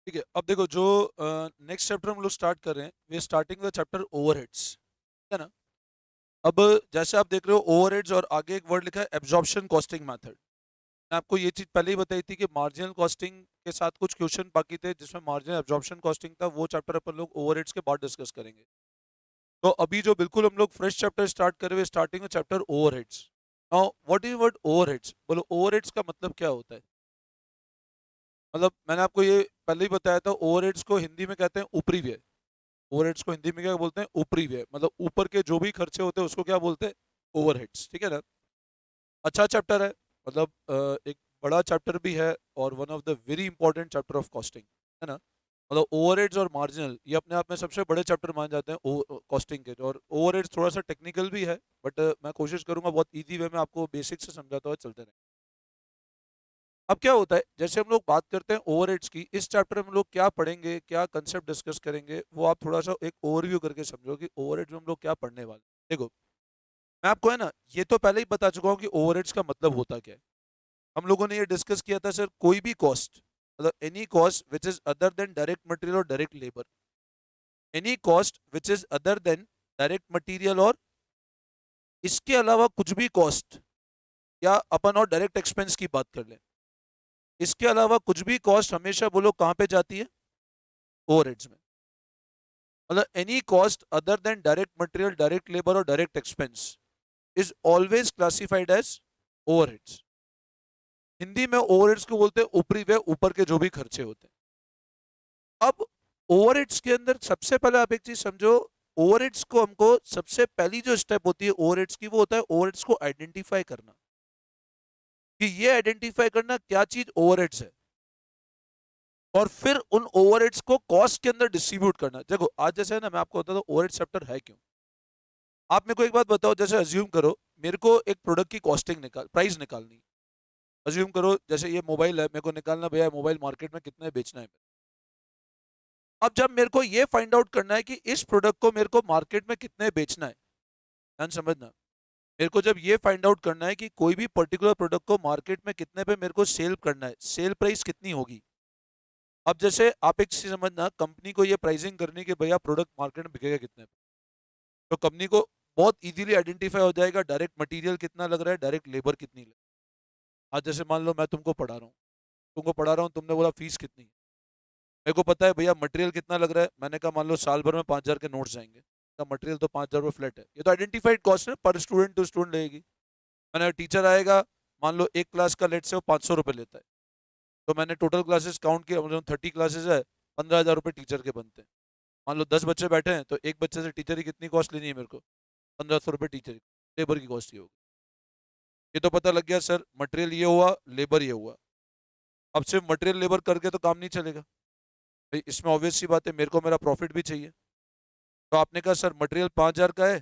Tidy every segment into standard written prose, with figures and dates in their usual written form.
ठीक है। अब देखो जो नेक्स्ट चैप्टर हम लोग स्टार्ट कर रहे हैं, we starting the chapter overheads, है ना। अब जैसे आप देख रहे हो ओवरहेड्स और आगे एक वर्ड लिखा है एब्जॉर्प्शन कॉस्टिंग मेथड। मैं आपको ये चीज पहले ही बताई थी कि मार्जिनल कॉस्टिंग के साथ कुछ क्वेश्चन बाकी थे जिसमें मार्जिनल एब्जॉर्प्शन कॉस्टिंग था, वो चैप्टर अपन लोग ओवरहेड्स के बाद डिस्कस करेंगे। तो अभी जो बिल्कुल हम लोग फ्रेश चैप्टर स्टार्ट कर रहे हैं, स्टार्टिंग में chapter overheads. Now what is word overheads, बोलो ओवरहेड्स का मतलब क्या होता है। मतलब मैंने आपको ये पहले ही बताया था, ओवरहेड्स को हिंदी में कहते हैं ऊपरी व्यय। ओवरहेड्स को हिंदी में क्या बोलते हैं, ऊपरी व्यय। मतलब ऊपर के जो भी खर्चे होते हैं उसको क्या बोलते हैं, ओवरहेड्स। ठीक है ना। अच्छा चैप्टर है, मतलब एक बड़ा चैप्टर भी है और one of the very important chapter of costing, है ना। मतलब ओवरहेड्स और मार्जिनल ये अपने आप में सबसे बड़े चैप्टर माने जाते हैं कॉस्टिंग के। और ओवरहेड्स थोड़ा सा टेक्निकल भी है, बट मैं कोशिश करूंगा बहुत इजी वे में आपको बेसिक से समझाता हुआ चलते रहे। अब क्या होता है, जैसे हम लोग बात करते हैं ओवरहेड्स की, इस चैप्टर में हम लोग क्या पढ़ेंगे, क्या कंसेप्ट डिस्कस करेंगे, वो आप थोड़ा सा एक ओवरव्यू करके समझो कि ओवरहेड्स में हम लोग क्या पढ़ने वाले हैं। देखो, मैं आपको है ना ये तो पहले ही बता चुका हूँ कि ओवरहेड्स का मतलब होता क्या है। हम लोगों ने ये डिस्कस किया था सर, कोई भी कॉस्ट, मतलब any cost which is other than direct material और direct labour, any cost which is other than direct material और इसके अलावा कुछ भी कॉस्ट, या अपन और डायरेक्ट एक्सपेंस की बात कर लें, इसके अलावा कुछ भी कॉस्ट हमेशा बोलो कहाँ पे जाती है, ओवरहेड्स में। मतलब any cost other than direct material, direct labour और direct expense is always classified as overheads. Hindi में ओवरहेड्स को बोलते हैं ऊपरी व्यय, ऊपर के जो भी खर्चे होते हैं। अब ओवरहेड्स के अंदर सबसे पहले आप एक चीज समझो, ओवरहेड्स को हमको सबसे पहली जो स्टेप होती है ओवरहेड्स की, वो होता है ओवरहेड्स को आइडेंटिफाई करना, कि ये आइडेंटिफाई करना क्या चीज ओवरहेड्स है, और फिर उन ओवरहेड्स को कॉस्ट के अंदर डिस्ट्रीब्यूट करना। देखो आज जैसे है ना, मैं आपको बताता हूँ ओवरहेड चैप्टर है क्यों। आप मेरे को एक बात बताओ, जैसे अज्यूम करो मेरे को एक प्रोडक्ट की कॉस्टिंग प्राइस निकालनी। अज्यूम करो जैसे ये मोबाइल है, मेरे को निकालना भैया मोबाइल मार्केट में कितने बेचना है। अब जब मेरे को ये फाइंड आउट करना है कि इस प्रोडक्ट को मेरे को मार्केट में कितने बेचना है, ध्यान समझना, मेरे को जब ये फाइंड आउट करना है कि कोई भी पर्टिकुलर प्रोडक्ट को मार्केट में कितने पे मेरे को सेल करना है, सेल प्राइस कितनी होगी। अब जैसे आप एक चीज समझना, कंपनी को ये प्राइसिंग करनी कि भैया प्रोडक्ट मार्केट में बिकेगा कितने पे, तो कंपनी को बहुत इजीली आइडेंटिफाई हो जाएगा डायरेक्ट मटेरियल कितना लग रहा है, डायरेक्ट लेबर कितनी लग। आज जैसे मान लो मैं तुमको पढ़ा रहा हूँ, तुमने बोला फीस कितनी है, मेरे को पता है भैया मटेरियल कितना लग रहा है, मैंने कहा मान लो साल भर में 5,000 के नोट्स जाएंगे, तो मटेरियल तो 5,000 रुपये फ्लैट है, ये तो आइडेंटिफाइड कॉस्ट है, पर स्टूडेंट टू स्टूडेंट लगेगी। मैंने टीचर आएगा, मान लो एक क्लास का लेट से वो 500 रुपये लेता है, तो मैंने टोटल क्लासेस काउंट किया, मतलब 30 क्लासेस है, 15,000 रुपये टीचर के बनते हैं। मान लो 10 बच्चे बैठे हैं, तो एक बच्चे से टीचर की कितनी कॉस्ट लेनी है मेरे को, 1,500 रुपये टीचर की, लेबर की कॉस्ट ये होगी। ये तो पता लग गया सर, मटेरियल ये हुआ, लेबर ये हुआ। अब सिर्फ मटेरियल लेबर करके तो काम नहीं चलेगा भाई, इसमें ऑब्वियस सी बात है मेरे को मेरा प्रॉफिट भी चाहिए। तो आपने कहा सर मटेरियल 5,000 का है,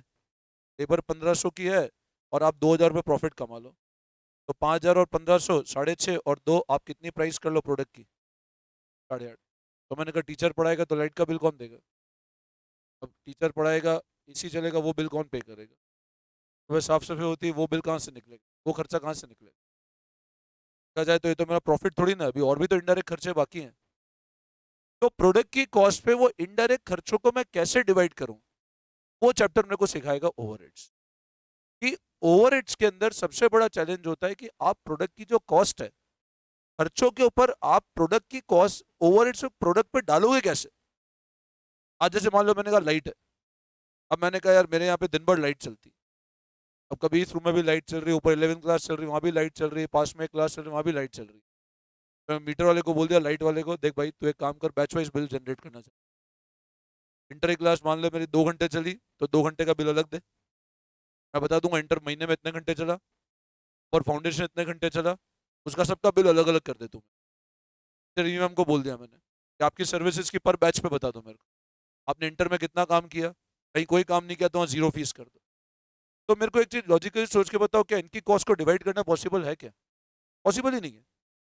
लेबर 1,500 की है, और आप 2,000 रुपये प्रॉफिट कमा लो। तो 5,000 और 1,500 6,500 और दो, आप कितनी प्राइस कर लो प्रोडक्ट की, 8,500। तो मैंने कहा टीचर पढ़ाएगा तो लाइट का बिल कौन देगा, अब टीचर पढ़ाएगा, एसी चलेगा, वो बिल कौन पे करेगा, तो साफ सफाई होती है, वो बिल कहाँ से निकलेगा, वो खर्चा कहाँ से निकलेगा। कहा जाए तो ये तो मेरा प्रॉफिट थोड़ी ना, अभी और भी तो इनडायरेक्ट खर्चे बाकी हैं। तो प्रोडक्ट की कॉस्ट पे वो इनडायरेक्ट खर्चों को मैं कैसे डिवाइड करूं, वो चैप्टर मेरे को सिखाएगा ओवरहेड्स। कि ओवरहेड्स के अंदर सबसे बड़ा चैलेंज होता है कि आप प्रोडक्ट की जो कॉस्ट है, खर्चों के ऊपर आप प्रोडक्ट की कॉस्ट ओवरहेड्स प्रोडक्ट पे डालोगे कैसे। आज जैसे मान लो मैंने कहा लाइट है, अब मैंने कहा यार मेरे यहाँ पे दिन भर लाइट चलती है, अब कभी इस रूम में भी लाइट चल रही है, ऊपर 11th क्लास चल रही है वहाँ भी लाइट चल रही है, पास में एक क्लास चल रही है वहाँ भी लाइट चल रही है। तो मीटर वाले को बोल दिया, लाइट वाले को, देख भाई तू एक काम कर, बैच वाइज बिल जनरेट करना चाहिए। इंटर की क्लास मान लो मेरी 2 घंटे चली, तो 2 घंटे का बिल अलग दे। मैं बता दूंगा इंटर महीने में इतने घंटे चला, और फाउंडेशन इतने घंटे चला, उसका सबका बिल अलग अलग कर दे तुम्हें। प्रीमियम को बोल दिया मैंने कि आपकी सर्विसेज की पर बैच पे बता दो मेरे को, आपने इंटर में कितना काम किया, कहीं कोई काम नहीं किया तो वहाँ जीरो फीस कर दो। तो मेरे को एक चीज लॉजिकली सोच के बताओ, क्या इनकी कॉस्ट को डिवाइड करना पॉसिबल है क्या, पॉसिबल ही नहीं है।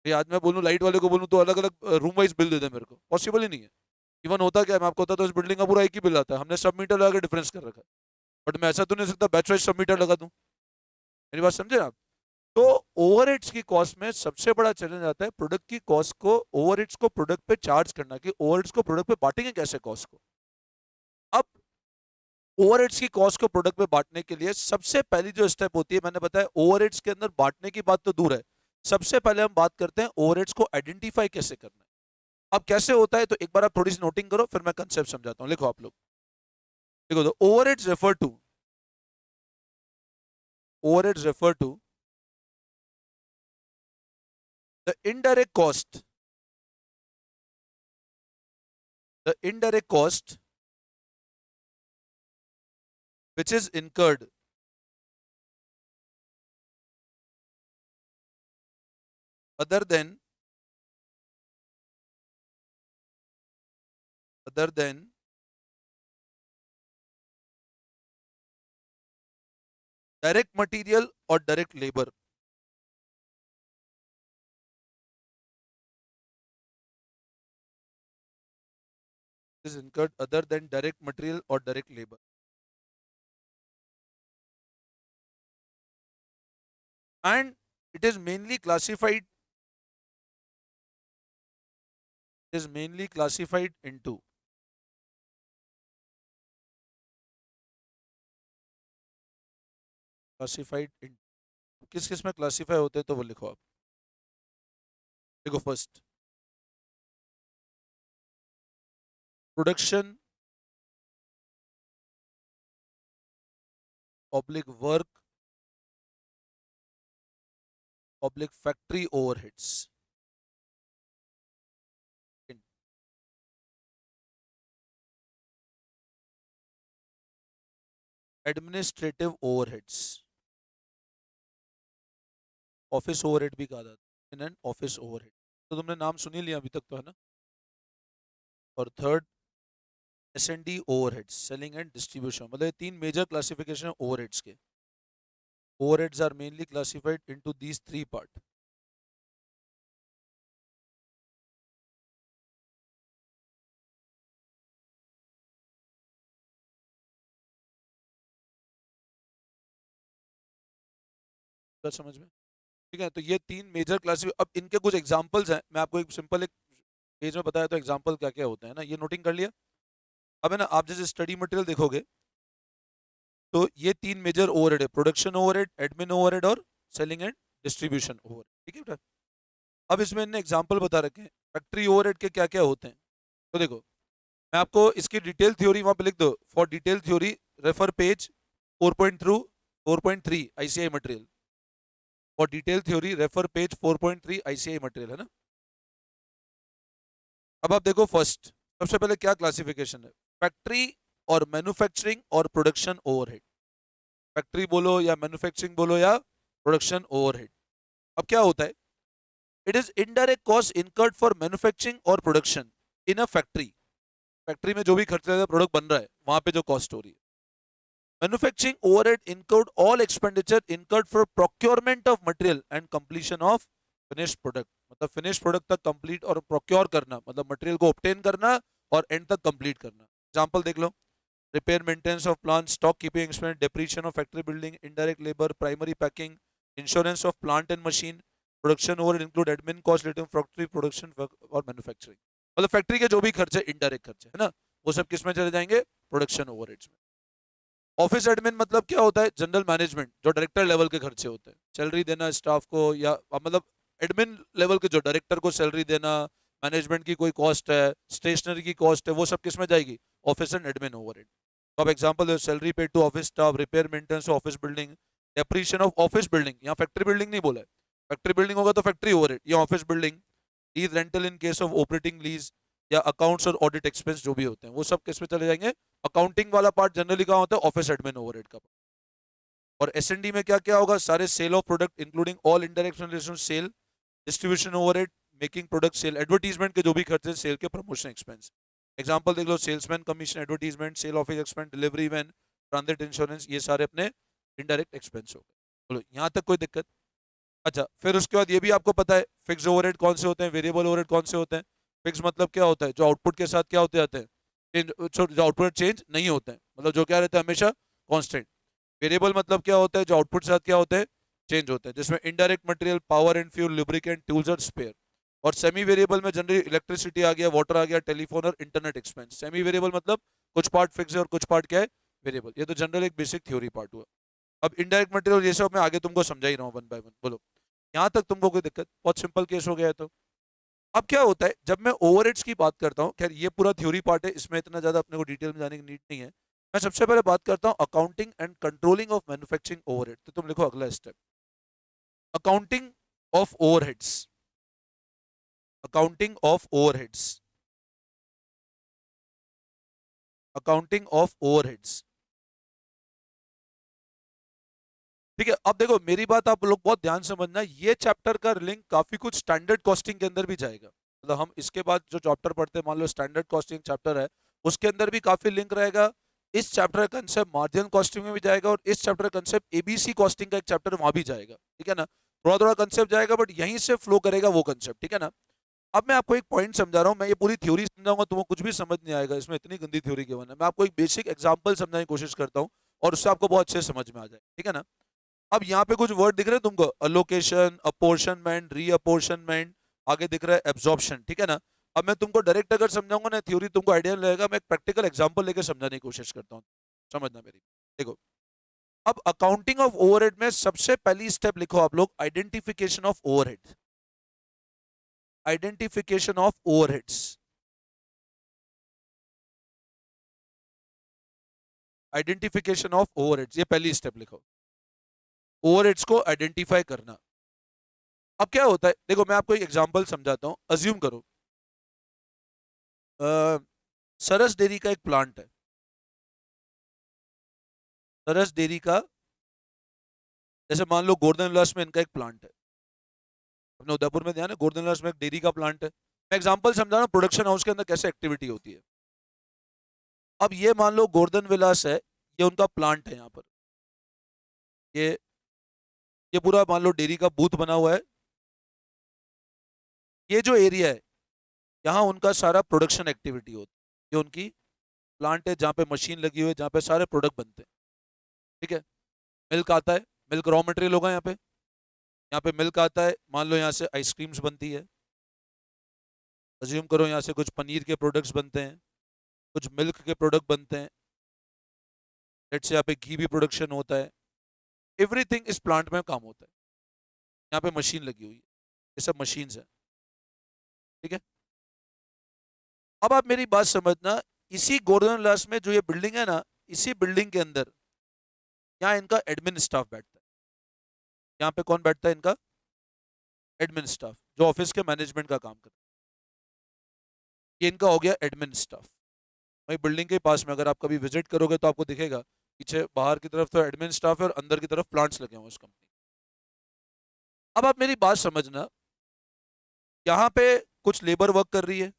ये आज मैं बोलूँ लाइट वाले को बोलूँ तो अलग अलग रूम वाइज बिल दे दे मेरे को, पॉसिबल ही नहीं है। इवन होता क्या है, मैं आपको होता तो इस बिल्डिंग का पूरा एक ही बिल आता है, हमने सब मीटर लगा के डिफरेंस कर रखा है। बट मैं ऐसा तो नहीं हो सकता बैच वाइज सब मीटर लगा दूं, मेरी बात समझे आप। तो ओवरहेड्स की कॉस्ट में सबसे बड़ा चैलेंज आता है प्रोडक्ट की कॉस्ट को, ओवरहेड्स को प्रोडक्ट पे चार्ज करना, कि ओवरहेड्स को प्रोडक्ट पे बांटेंगे कैसे कॉस्ट को। अब ओवरहेड्स की कॉस्ट को प्रोडक्ट पे बांटने के लिए सबसे पहली जो स्टेप होती है, मैंने बताया ओवरहेड्स के अंदर बांटने की बात तो दूर है, सबसे पहले हम बात करते हैं ओवरहेड्स को आइडेंटिफाई कैसे करना है। अब कैसे होता है तो एक बार आप थोड़ी सी नोटिंग करो, फिर मैं कंसेप्ट समझाता हूं। लिखो आप लोग, देखो तो overheads refer to the indirect cost, the indirect cost which is incurred other than direct material or direct labor। is incurred other than direct material or direct labor, and it is mainly classified into किस किस में classify होते हैं तो वो लिखो आप। देखो first, production oblique work oblique factory overheads, administrative overheads, office overhead भी कहा जाता है, इन एन ऑफिस ओवरहेड, तो तुमने नाम सुन ही लिया अभी तक तो, है ना। और third, S&D overheads, selling and distribution, मतलब ये तीन मेजर क्लासिफिकेशन ओवरहेड्स के। Overheads are mainly classified into these three part. समझ में, ठीक है। तो ये तीन मेजर क्लासिफिक, अब इनके कुछ एग्जांपल्स हैं, मैं आपको एक सिंपल एक पेज में बताया तो एग्जांपल क्या क्या होते हैं ना, ये नोटिंग कर लिया। अब है ना, आप जैसे स्टडी मटेरियल देखोगे तो ये तीन मेजर ओवरहेड है, प्रोडक्शन ओवरहेड, एडमिन ओवरहेड और सेलिंग एंड डिस्ट्रीब्यूशन ओवरहेड, ठीक है बेटा। अब इसमें इन्होंने एग्जांपल बता रखे हैं फैक्ट्री ओवरहेड के क्या क्या होते हैं। तो देखो, मैं आपको इसकी डिटेल थ्योरी वहां पे लिख दो, for detail theory refer page 4.3 ICI material, for detail theory refer page 4.3 ICI material, है ना। अब आप देखो फर्स्ट, सबसे पहले क्या क्लासिफिकेशन है, फैक्ट्री और मैन्युफैक्चरिंग और प्रोडक्शन ओवरहेड। फैक्ट्री बोलो या मैन्युफैक्चरिंग बोलो या प्रोडक्शन ओवरहेड। अब क्या होता है, it is indirect cost incurred for manufacturing और production in a factory, factory में जो भी खर्चा प्रोडक्ट बन रहा है वहां पे जो कॉस्ट हो रही है। Manufacturing overhead include all expenditure incurred for procurement of material and completion of finish product, मतलब फिनिश प्रोडक्ट तक कंप्लीट और प्रोक्योर करना, मतलब मटेरियल को ऑब्टेन करना और एंड तक कंप्लीट करना। एग्जांपल देख लो, repair maintenance of plant, stock keeping expense, depreciation of factory building, indirect labour, primary packing, insurance of plant and machine. Production overhead include admin cost related factory production और manufacturing, मतलब factory के जो भी खर्चे indirect खर्चे है ना, वो सब किस में चले जाएंगे, प्रोडक्शन ओवरहेड्स में। ऑफिस एडमिन मतलब क्या होता है, जनरल मैनेजमेंट, जो डायरेक्टर लेवल के खर्चे होते हैं, सैलरी देना स्टाफ को, या मतलब एडमिन लेवल के जो डायरेक्टर को सैलरी देना, मैनेजमेंट की कोई कॉस्ट है, स्टेशनरी की कॉस्ट है, वो सब किस में जाएगी, ऑफिस एंड एडमिन ओवरहेड। तो आप एग्जांपल दो, salary paid to office staff, repair maintenance office building, depreciation of office building, यहाँ फैक्ट्री बिल्डिंग नहीं बोला है, फैक्ट्री बिल्डिंग होगा तो फैक्ट्री ओवरहेड, या office building, lease rental in case of operating lease, या अकाउंट्स और ऑडिट एक्सपेंस जो भी होते हैं वो सब किस में चले जाएंगे, अकाउंटिंग वाला पार्ट जनरली कहाँ होता है, ऑफिस एडमिन ओवरहेड का। और S&D में क्या क्या होगा, सारे sale of product including all indirect relation sale, distribution overhead, making product sale, advertisement के जो भी खर्चे, सेल के प्रमोशन एक्सपेंस। एग्जांपल देख लो, salesman commission, advertisement, sale office expense, delivery van, transit insurance, ये सारे अपने इनडायरेक्ट एक्सपेंस हो गए। बोलो यहाँ तक कोई दिक्कत। अच्छा, फिर उसके बाद ये भी आपको पता है फिक्स ओवरहेड कौन से होते हैं, वेरिएबल ओवरहेड कौन से होते हैं। फिक्स मतलब क्या होता है, जो आउटपुट के साथ क्या होते जाते हैं, जो आउटपुट चेंज नहीं होते हैं, मतलब जो क्या रहता है हमेशा कांस्टेंट। वेरिएबल मतलब क्या होता है, जो आउटपुट के साथ क्या होते हैं, चेंज होते हैं, जिसमें indirect material, power and fuel, lubricant, tools और स्पेयर। और सेमी वेरिएबल में जनरली इलेक्ट्रिसिटी आ गया, वाटर आ गया, टेलीफोन और इंटरनेट एक्सपेंस। सेमी वेरिएबल मतलब कुछ पार्ट फिक्स है और कुछ पार्ट क्या है, वेरिएबल। ये तो जनरल एक बेसिक थ्योरी पार्ट हुआ। अब इनडायरेक्ट मटेरियल ये सब मैं आगे तुमको समझा ही रहा हूँ वन बाय वन। बोलो यहाँ तक तुमको कोई दिक्कत? बहुत सिंपल केस हो गया है। तो अब क्या होता है जब मैं ओवरहेड्स की बात करता हूँ, खैर ये पूरा थ्योरी पार्ट है, इसमें इतना ज्यादा अपने को डिटेल में जाने की नीड नहीं है। मैं सबसे पहले बात करता हूँ accounting and controlling of manufacturing overhead. तो तुम लिखो अगला step, accounting of overheads. Accounting of overheads. Accounting of overheads. ठीक है, अब देखो मेरी बात आप लोग बहुत ध्यान से समझना, ये चैप्टर का लिंक काफी कुछ स्टैंडर्ड कॉस्टिंग के अंदर भी जाएगा। मतलब हम इसके बाद जो चैप्टर पढ़ते हैं, मान लो स्टैंडर्ड कॉस्टिंग चैप्टर है, उसके अंदर भी काफी लिंक रहेगा। इस चैप्टर का कंसेप्ट मार्जिनल कॉस्टिंग में भी जाएगा, और इस चैप्टर का कंसेप्ट एबीसी कॉस्टिंग का एक चैप्टर वहां भी जाएगा। ठीक है ना, थोड़ा थोड़ा कंसेप्ट जाएगा, बट यहीं से फ्लो करेगा वो कंसेप्ट। ठीक है ना। अब मैं आपको एक पॉइंट समझा रहा हूँ, मैं ये पूरी थ्योरी समझाऊंगा, तुमको कुछ भी समझ नहीं आएगा इसमें, इतनी गंदी थ्योरी के वन है। मैं आपको एक बेसिक एग्जांपल समझाने की कोशिश करता हूँ, और उससे आपको बहुत अच्छे से समझ में आ जाए। ठीक है ना। अब यहाँ पे कुछ वर्ड दिख रहे हैं तुमको, अलोकेशन, अपोर्शनमेंट, रीअपोर्शनमेंट, आगे दिख रहा है एब्जॉर्प्शन। ठीक है ना। अब मैं तुमको डायरेक्ट अगर समझाऊंगा ना, थ्योरी तुमको आइडिया नहीं लगेगा, मैं एक प्रैक्टिकल एग्जांपल लेकर समझाने की कोशिश करता हूँ, समझना मेरी। देखो, अब अकाउंटिंग ऑफ ओवरहेड में सबसे पहली स्टेप लिखो आप लोग, identification of overhead. Identification of overheads. Identification of overheads, ये पहली स्टेप लिखो, ओवरहेड्स को आइडेंटिफाई करना। अब क्या होता है, देखो मैं आपको एक एग्जांपल समझाता हूँ। अज्यूम करो सरस डेयरी का एक प्लांट है। सरस डेयरी का, जैसे मान लो गोर्धन विलास में इनका एक प्लांट है, अपने उदयपुर में ध्यान है, गोर्धन विलास में एक डेयरी का प्लांट है। मैं एग्जांपल समझा रहा हूँ प्रोडक्शन हाउस के अंदर कैसे एक्टिविटी होती है। अब ये मान लो गोर्धन विलास है, ये उनका प्लांट है यहाँ पर। ये ये पूरा मान लो डेयरी का बूथ बना हुआ है। ये जो एरिया है, यहाँ उनका सारा प्रोडक्शन एक्टिविटी होती है। ये उनकी प्लांट है जहाँ पे मशीन लगी हुई है, जहाँ पे सारे प्रोडक्ट बनते हैं। ठीक है, मिल्क आता है, मिल्क रॉ मटेरियल होगा यहाँ पे। यहाँ पे मिल्क आता है, मान लो यहाँ से आइसक्रीम्स बनती है। अज्यूम करो यहाँ से कुछ पनीर के प्रोडक्ट्स बनते हैं, कुछ मिल्क के प्रोडक्ट बनते हैं, लेट्स से यहाँ पे घी भी प्रोडक्शन होता है। एवरीथिंग इस प्लांट में काम होता है। यहाँ पे मशीन लगी हुई है, ये सब मशीन्स हैं। ठीक है, अब आप मेरी बात समझना, इसी गोल्डन लास्ट में जो ये बिल्डिंग है ना, इसी बिल्डिंग के अंदर यहाँ इनका एडमिन स्टाफ बैठता है। यहाँ पे कौन बैठता है? इनका एडमिन स्टाफ, जो ऑफिस के मैनेजमेंट का काम करता है। ये इनका हो गया एडमिन स्टाफ। वही बिल्डिंग के पास में अगर आप कभी विजिट करोगे तो आपको दिखेगा, पीछे बाहर की तरफ तो एडमिन स्टाफ है और अंदर की तरफ प्लांट्स लगे हुए हैं उस कंपनी। अब आप मेरी बात समझना, यहाँ पे कुछ लेबर वर्क कर रही है,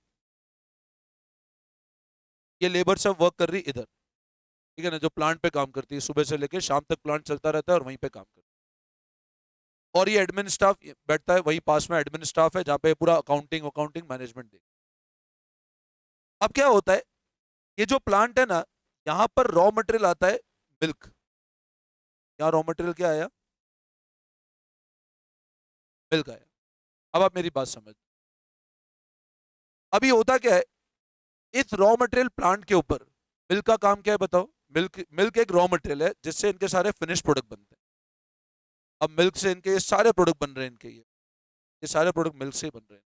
ये लेबर सब वर्क कर रही है इधर। ठीक है ना, जो प्लांट पे काम करती है, सुबह से लेकर शाम तक प्लांट चलता रहता है और वहीं पे काम करती है। और ये एडमिन स्टाफ बैठता है, वही पास में एडमिन स्टाफ है जहाँ पे पूरा अकाउंटिंग अकाउंटिंग मैनेजमेंट देख। अब क्या होता है, ये जो प्लांट है ना, यहाँ पर रॉ मटेरियल आता है मिल्क। यहाँ रॉ मटेरियल क्या आया? मिल्क आया। अब आप मेरी बात समझ, अभी होता क्या है, इस रॉ मटेरियल प्लांट के ऊपर मिल्क का काम क्या है बताओ? मिल्क मिल्क एक रॉ मटेरियल है जिससे इनके सारे फिनिश प्रोडक्ट बनते हैं। अब मिल्क से इनके ये सारे प्रोडक्ट बन रहे हैं, इनके ये सारे प्रोडक्ट मिल्क से ही बन रहे हैं।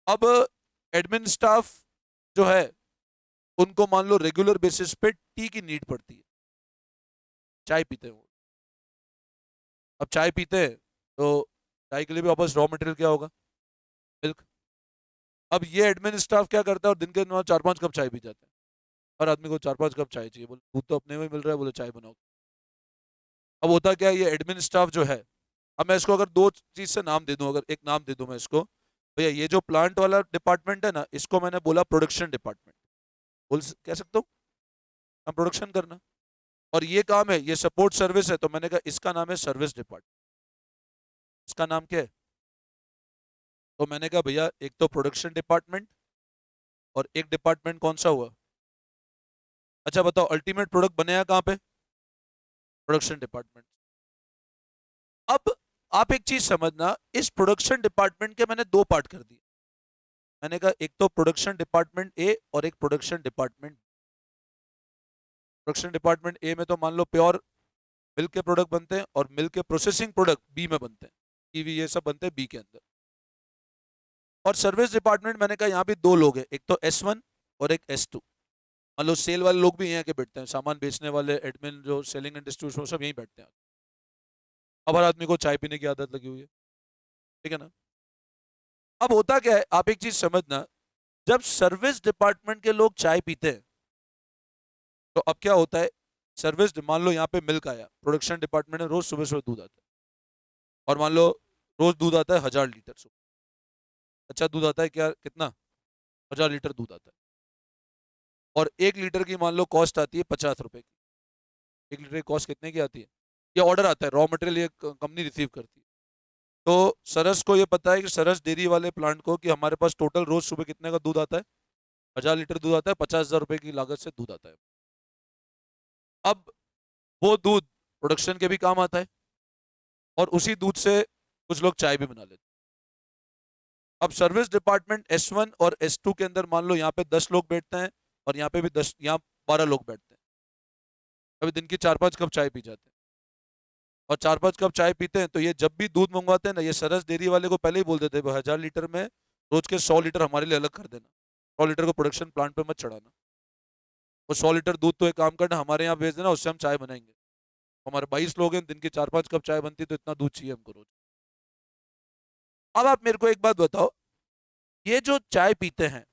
अब एडमिन स्टाफ जो है, उनको मान लो रेगुलर बेसिस पे टी की नीड पड़ती है, चाय पीते हैं वो। अब चाय पीते हैं तो चाय के लिए भी वापस रॉ मटेरियल क्या होगा? मिल्क। अब ये एडमिन स्टाफ क्या करता है, और दिन के 4-5 कप चाय पी जाते हैं। हर आदमी को 4-5 कप चाय चाहिए, बोले दूध तो अपने में मिल रहा है, बोले चाय बनाओ। अब होता क्या है, ये एडमिन स्टाफ जो है, अब मैं इसको अगर दो चीज से नाम दे दूं, अगर एक नाम दे दूं मैं इसको, भैया ये जो प्लांट वाला डिपार्टमेंट है ना, इसको मैंने बोला प्रोडक्शन डिपार्टमेंट। कह सकता हूँ हम प्रोडक्शन करना, और ये काम है, ये सपोर्ट सर्विस है, तो मैंने कहा इसका नाम है सर्विस डिपार्टमेंट। इसका नाम क्या है? तो मैंने कहा भैया एक तो प्रोडक्शन डिपार्टमेंट, और एक डिपार्टमेंट कौन सा हुआ? अच्छा बताओ, अल्टीमेट प्रोडक्ट बनेगा कहाँ पे? Production department. अब आप एक चीज समझना, इस प्रोडक्शन डिपार्टमेंट के मैंने दो पार्ट कर दिए। मैंने कहा एक तो प्रोडक्शन डिपार्टमेंट ए और एक production department. Production department A में तो मान लो प्योर मिल्क के प्रोडक्ट बनते हैं और मिल्क के प्रोसेसिंग प्रोडक्ट बी में बनते हैं, कीवी ये सब बनते हैं बी के अंदर। और सर्विस डिपार्टमेंट मैंने कहा यहाँ भी दो लोग हैं, एक तो S1 और एक S2। मान लो सेल वाले लोग भी यहाँ के बैठते हैं, सामान बेचने वाले एडमिन जो सेलिंग एंड डिस्ट्रीब्यूशन सब यहीं बैठते हैं। अब हर आदमी को चाय पीने की आदत लगी हुई है, ठीक है ना। अब होता क्या है, आप एक चीज समझना, जब सर्विस डिपार्टमेंट के लोग चाय पीते हैं तो अब क्या होता है, सर्विस मान लो यहाँ पे मिल्क आया, प्रोडक्शन डिपार्टमेंट में रोज सुबह सुबह दूध आता है, और मान लो रोज दूध आता है 1000 लीटर सुबह। अच्छा दूध आता है क्या, कितना, 1000 लीटर दूध आता है। और 1 लीटर की मान लो कॉस्ट आती है 50 रुपए की। 1 लीटर की कॉस्ट कितने की आती है, ये ऑर्डर आता है, रॉ मटेरियल ये कंपनी रिसीव करती है। तो सरस को ये पता है कि सरस डेयरी वाले प्लांट को कि हमारे पास टोटल रोज सुबह कितने का दूध आता है, 1000 लीटर दूध आता है, 50,000 रुपए की लागत से दूध आता है। अब वो दूध प्रोडक्शन के भी काम आता है, और उसी दूध से कुछ लोग चाय भी बना लेते हैं। अब सर्विस डिपार्टमेंट S1 और S2 के अंदर मान लो यहाँ पे 10 लोग बैठते हैं, और यहाँ पे भी 10, यहाँ 12 लोग बैठते हैं। अभी दिन की 4-5 कप चाय पी जाते हैं, और 4-5 कप चाय पीते हैं, तो ये जब भी दूध मंगवाते हैं ना, ये सरस डेयरी वाले को पहले ही बोल देते हैं 1000 लीटर में रोज के 100 लीटर हमारे लिए अलग कर देना, 100 लीटर को प्रोडक्शन प्लांट पे मत चढ़ाना। वो 100 लीटर दूध तो एक काम करना हमारे यहाँ भेज देना, उससे हम चाय बनाएंगे। हमारे 22 लोग हैं, दिन की 4-5 कप चाय बनती है, तो इतना दूध चाहिए हमको रोज। अब आप मेरे को एक बात बताओ, ये जो चाय पीते हैं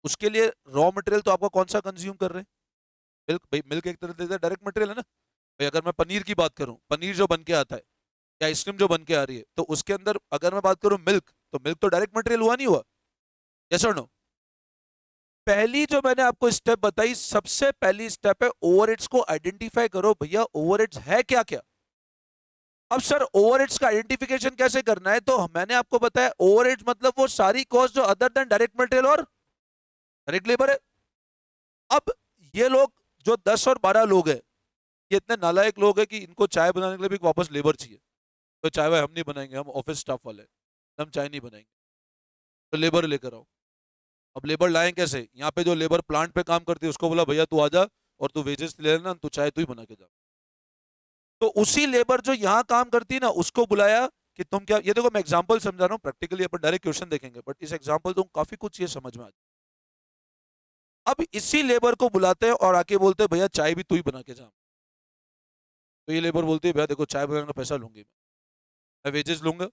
उसके लिए रॉ मटेरियल तो आपका कौन सा कंज्यूम कर रहे हैं, मिल्क। भाई मिल्क एक तरह से डायरेक्ट मटेरियल है ना। भाई अगर मैं पनीर की बात करूं, पनीर जो बन के आता है या आइसक्रीम जो बन के आ रही है, तो उसके अंदर अगर मैं बात करूं मिल्क, तो मिल्क तो डायरेक्ट मटेरियल हुआ नहीं हुआ, यस और नो। पहली जो मैंने आपको स्टेप बताई, सबसे पहली स्टेप है ओवरहेड्स को आइडेंटिफाई करो। भैया ओवरहेड्स है क्या क्या। अब सर ओवरहेड्स का आइडेंटिफिकेशन कैसे करना है, तो मैंने आपको बताया ओवरहेड्स मतलब वो सारी कॉस्ट जो अदर देन डायरेक्ट मटेरियल और डायरेक्ट लेबर है। अब ये लोग जो 10 और 12 लोग हैं, ये इतने नालायक लोग हैं कि इनको चाय बनाने के लिए भी वापस लेबर चाहिए। तो चाय वाय हम नहीं बनाएंगे, हम ऑफिस स्टाफ वाले हैं, हम चाय नहीं बनाएंगे, तो लेबर लेकर आओ। अब लेबर लाएं कैसे, यहाँ पे जो लेबर प्लांट पे काम करती है उसको बोला भैया तू आजा और तू वेजेस ले लेना, तू चाय तू ही बना के जा। तो उसी लेबर जो यहाँ काम करती है ना, उसको बुलाया कि तुम क्या, ये देखो मैं एग्जांपल समझा रहा हूँ, प्रैक्टिकली अपन डायरेक्ट क्वेश्चन देखेंगे, बट इस एग्जांपल तो काफी कुछ ये समझ में आ जाए। अब इसी लेबर को बुलाते हैं और आके बोलते हैं भैया चाय भी तू ही बना के जा। तो ये लेबर बोलती है भैया देखो चाय बनाने का पैसा लूंगी मैं वेजेस लूंगा,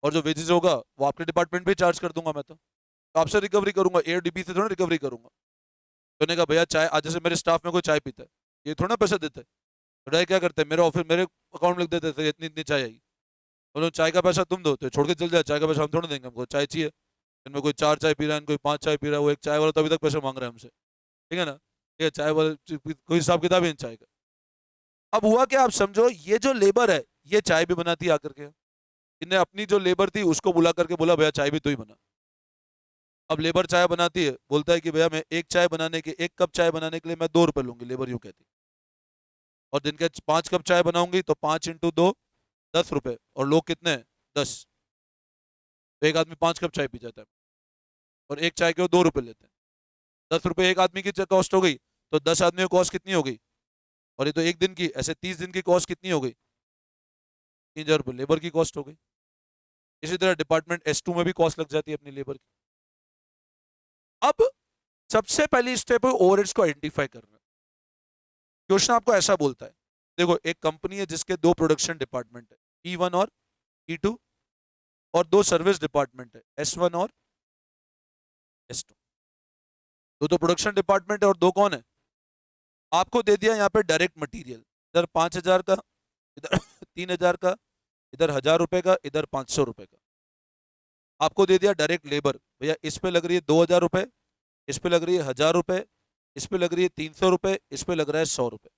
और जो वेजेस होगा वो आपके डिपार्टमेंट पे चार्ज कर दूंगा मैं, तो आपसे रिकवरी करूंगा, ADB से थोड़ा रिकवरी करूंगा। तो ने कहा भैया चाय, आज जैसे मेरे स्टाफ में कोई चाय पीता है, ये थोड़ा पैसा देता है, तो डायरेक्ट क्या करते हैं, मेरे ऑफिस मेरे अकाउंट में लिख देते थे इतनी इतनी चाय आई। बोलो चाय का पैसा तुम दो, तो छोड़ के चल जाए, चाय का पैसा हम थोड़ा देंगे, हमको चाय चाहिए। इनमें कोई 4 चाय पी रहा है, कोई 5 चाय पी रहा है, वो एक चाय वाला तो अभी तक पैसा मांग रहा है हमसे, ठीक है ना। ये चाय वाला कोई हिसाब किताब ही नहीं चाय का। अब हुआ क्या, आप समझो, ये जो लेबर है ये चाय भी बनाती है आकर के, इन्हें अपनी जो लेबर थी उसको बुला करके बोला भैया चाय भी तू ही बना। अब लेबर चाय बनाती है, बोलता है कि भैया मैं एक चाय बनाने के, 1 कप चाय बनाने के लिए मैं 2 रुपए लूंगी, लेबर यूं कहती है। और दिन के 5 कप चाय बनाऊंगी तो 5 × 2 10 रुपए, और लोग कितने हैं 10, तो एक आदमी 5 कप चाय पी जाता है, और एक चाय के वो 2 रुपए लेते हैं। 10 रुपए एक आदमी की कॉस्ट हो गई, तो 10 आदमियों की कॉस्ट कितनी हो गई, और ये तो एक दिन की, ऐसे 30 दिन की कॉस्ट कितनी हो गई, 3000 रुपये लेबर की कॉस्ट हो गई। इसी तरह डिपार्टमेंट S2 में भी कॉस्ट लग जाती है अपनी लेबर की। अब सबसे पहली स्टेप है ओवरहेड्स को आइडेंटिफाई करना। क्वेश्चन आपको ऐसा बोलता है, देखो एक कंपनी है जिसके 2 प्रोडक्शन डिपार्टमेंट है, E1 और E2, और 2 सर्विस डिपार्टमेंट है, S1 और S2। दो तो प्रोडक्शन डिपार्टमेंट है और 2 कौन है, आपको दे दिया यहाँ पे डायरेक्ट मटेरियल, इधर 5000 का, इधर 3000 का, इधर 1000 रुपए का, इधर 500 रुपए का। आपको दे दिया डायरेक्ट लेबर, भैया इस पे लग रही है 2000 रुपए, इस पे लग रही है 1000 रुपए, इस पे लग रही है 300 रुपए, इस पे लग रहा है 100 रुपए।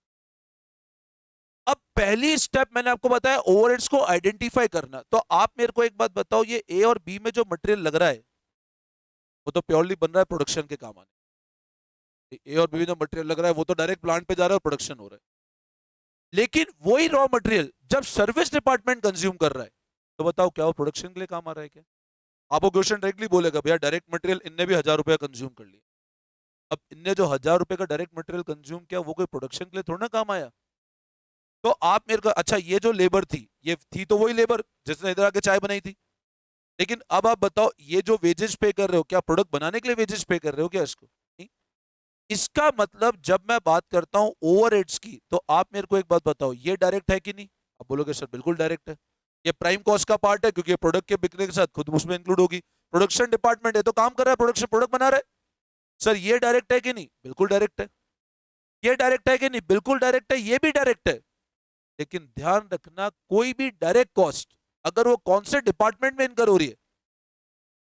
अब पहली स्टेप मैंने आपको बताया ओवरहेड्स को आइडेंटिफाई करना। तो आप मेरे को एक बात बताओ, ये ए और बी में जो मटेरियल लग रहा है वो तो प्योरली बन रहा है प्रोडक्शन के काम आने। ए और बी में जो मटेरियल लग रहा है वो तो डायरेक्ट प्लांट पे जा रहा है और प्रोडक्शन हो रहा है। लेकिन वही रॉ मटेरियल जब सर्विस डिपार्टमेंट कंज्यूम कर रहा है, तो बताओ क्या वो प्रोडक्शन के लिए काम आ रहा है क्या? आपको क्वेश्चन डायरेक्टली बोलेगा भैया डायरेक्ट मटेरियल इनने भी 1,000 रुपया कंज्यूम कर लिया। अब इनने जो 1,000 रुपए का डायरेक्ट मटेरियल कंज्यूम किया वो कोई प्रोडक्शन के लिए थोड़ा ना काम आया। तो आप मेरे को अच्छा ये जो लेबर थी ये थी तो वही लेबर जिसने इधर आके चाय बनाई थी। लेकिन अब आप बताओ ये जो वेजेस पे कर रहे हो क्या प्रोडक्ट बनाने के लिए वेजेस पे कर रहे हो क्या इसको? नहीं। इसका मतलब जब मैं बात करता हूं ओवरहेड्स की तो आप मेरे को एक बात बताओ ये डायरेक्ट है कि नहीं? आप बोलोगे सर बिल्कुल डायरेक्ट है। ये प्राइम कॉस्ट का पार्ट है क्योंकि ये प्रोडक्ट के बिकने के साथ खुद उसमें इंक्लूड होगी। प्रोडक्शन डिपार्टमेंट है तो काम कर रहा है प्रोडक्शन प्रोडक्ट बना रहा है। सर ये डायरेक्ट है कि नहीं? बिल्कुल डायरेक्ट है। ये डायरेक्ट है कि नहीं? बिल्कुल डायरेक्ट है। ये भी डायरेक्ट है। लेकिन ध्यान रखना कोई भी डायरेक्ट कॉस्ट अगर वो कौन से डिपार्टमेंट में इनकर हो रही है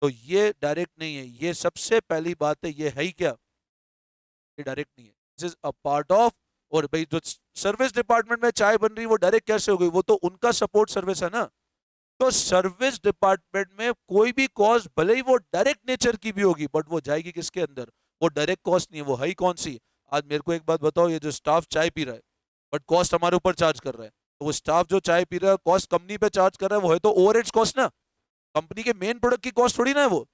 तो ये डायरेक्ट नहीं है। ये सबसे पहली बात है ये है ही क्या? ये डायरेक्ट नहीं है। This is a part of. और भाई जो सर्विस डिपार्टमेंट में चाय बन रही है वो डायरेक्ट कैसे हो गई? वो तो उनका सपोर्ट सर्विस है ना। तो सर्विस डिपार्टमेंट में कोई भी कॉस्ट भले ही वो डायरेक्ट नेचर की भी होगी बट वो जाएगी किसके अंदर? वो डायरेक्ट कॉस्ट नहीं है। वो है ही कौन सी? आज मेरे को एक बात बताओ ये जो स्टाफ चाय पी रहा है बट कॉस्ट हमारे ऊपर चार्ज कर रहा है तो वो स्टाफ जो चाय पी रहा है कॉस्ट कंपनी पे चार्ज कर रहा है वो है तो ओवरहेड्स कॉस्ट ना। कंपनी के मेन प्रोडक्ट की कॉस्ट थोड़ी ना है वो।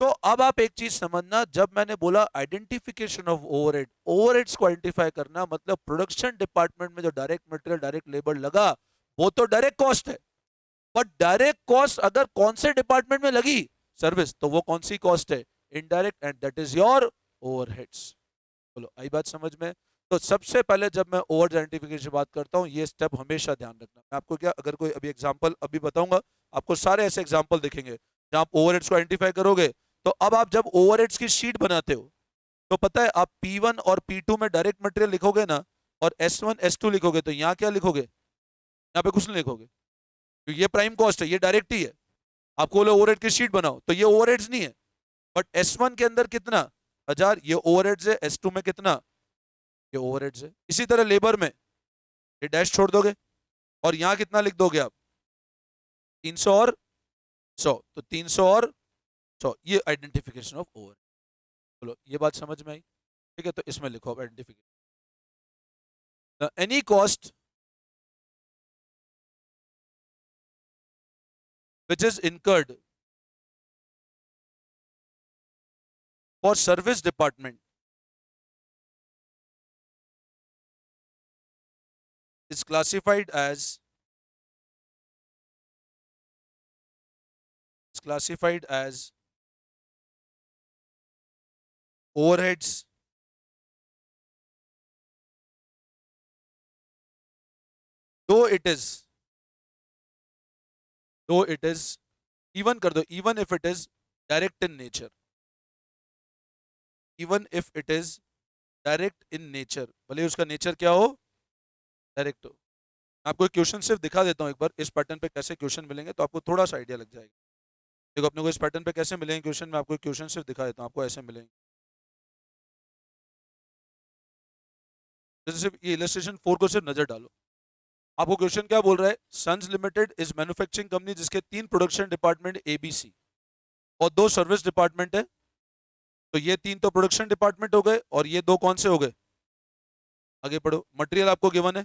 तो अब आप एक चीज समझना जब मैंने बोला आइडेंटिफिकेशन ऑफ ओवरहेड ओवरहेड्स को आइडेंटिफाई करना मतलब प्रोडक्शन डिपार्टमेंट में जो डायरेक्ट मटेरियल डायरेक्ट लेबर लगा वो तो डायरेक्ट कॉस्ट है। बट डायरेक्ट कॉस्ट अगर कौन से डिपार्टमेंट में लगी सर्विस तो वो कौन सी कॉस्ट है? Indirect and that is your overheads. बोलो आई बात समझ में? तो सबसे पहले जब मैं ओवर आइडेंटिफिकेशन बात करता हूं ये स्टेप हमेशा ध्यान रखना। मैं आपको क्या अगर कोई अभी एग्जांपल अभी बताऊंगा आपको सारे ऐसे एग्जांपल दिखेंगे जहां आप ओवरहेड्स को आइडेंटिफाई करोगे। तो अब आप जब ओवरहेड्स की शीट बनाते हो तो पता है आप P1 और P2 में डायरेक्ट मटेरियल लिखोगे ना और S1 S2 लिखोगे तो यहाँ क्या लिखोगे? यहाँ पे कुछ नहीं लिखोगे क्योंकि ये प्राइम कॉस्ट है ये डायरेक्ट ही है। आपको बोले ओवरहेड की शीट बनाओ तो ये ओवरहेड्स नहीं है। बट S1 के अंदर कितना 1,000 ये ओवरहेड्स है। S2 में कितना ये ओवरहेड्स है। इसी तरह लेबर में ये डैश छोड़ दोगे और यहाँ कितना लिख दोगे आप 300 और 100 तो 300 और 100 ये आइडेंटिफिकेशन ऑफ ओवर। बोलो ये बात समझ में आई? ठीक है तो इसमें लिखो आप identification any cost which is incurred for service department is classified as overheads though it is though it is even कर दो even if it is direct in nature even if it is direct in nature भले उसका nature क्या हो direct हो। आपको question सिर्फ दिखा देता हूँ एक बार इस पैटर्न पे कैसे क्वेश्चन मिलेंगे तो आपको थोड़ा सा आइडिया लग जाएगा। देखो अपने को इस पैटर्न पे कैसे मिलेंगे क्वेश्चन में आपको क्वेश्चन सिर्फ दिखा देता हूँ आपको ऐसे मिलेंगे। जैसे सिर्फ ये इलस्ट्रेशन 4 को सिर्फ नजर डालो। आपको क्वेश्चन क्या बोल रहा है? Sons limited is manufacturing company जिसके 3 प्रोडक्शन डिपार्टमेंट ABC और 2 सर्विस डिपार्टमेंट है। तो ये 3 तो प्रोडक्शन डिपार्टमेंट हो गए और ये 2 कौन से हो गए? आगे पढ़ो मटेरियल आपको गिवन है।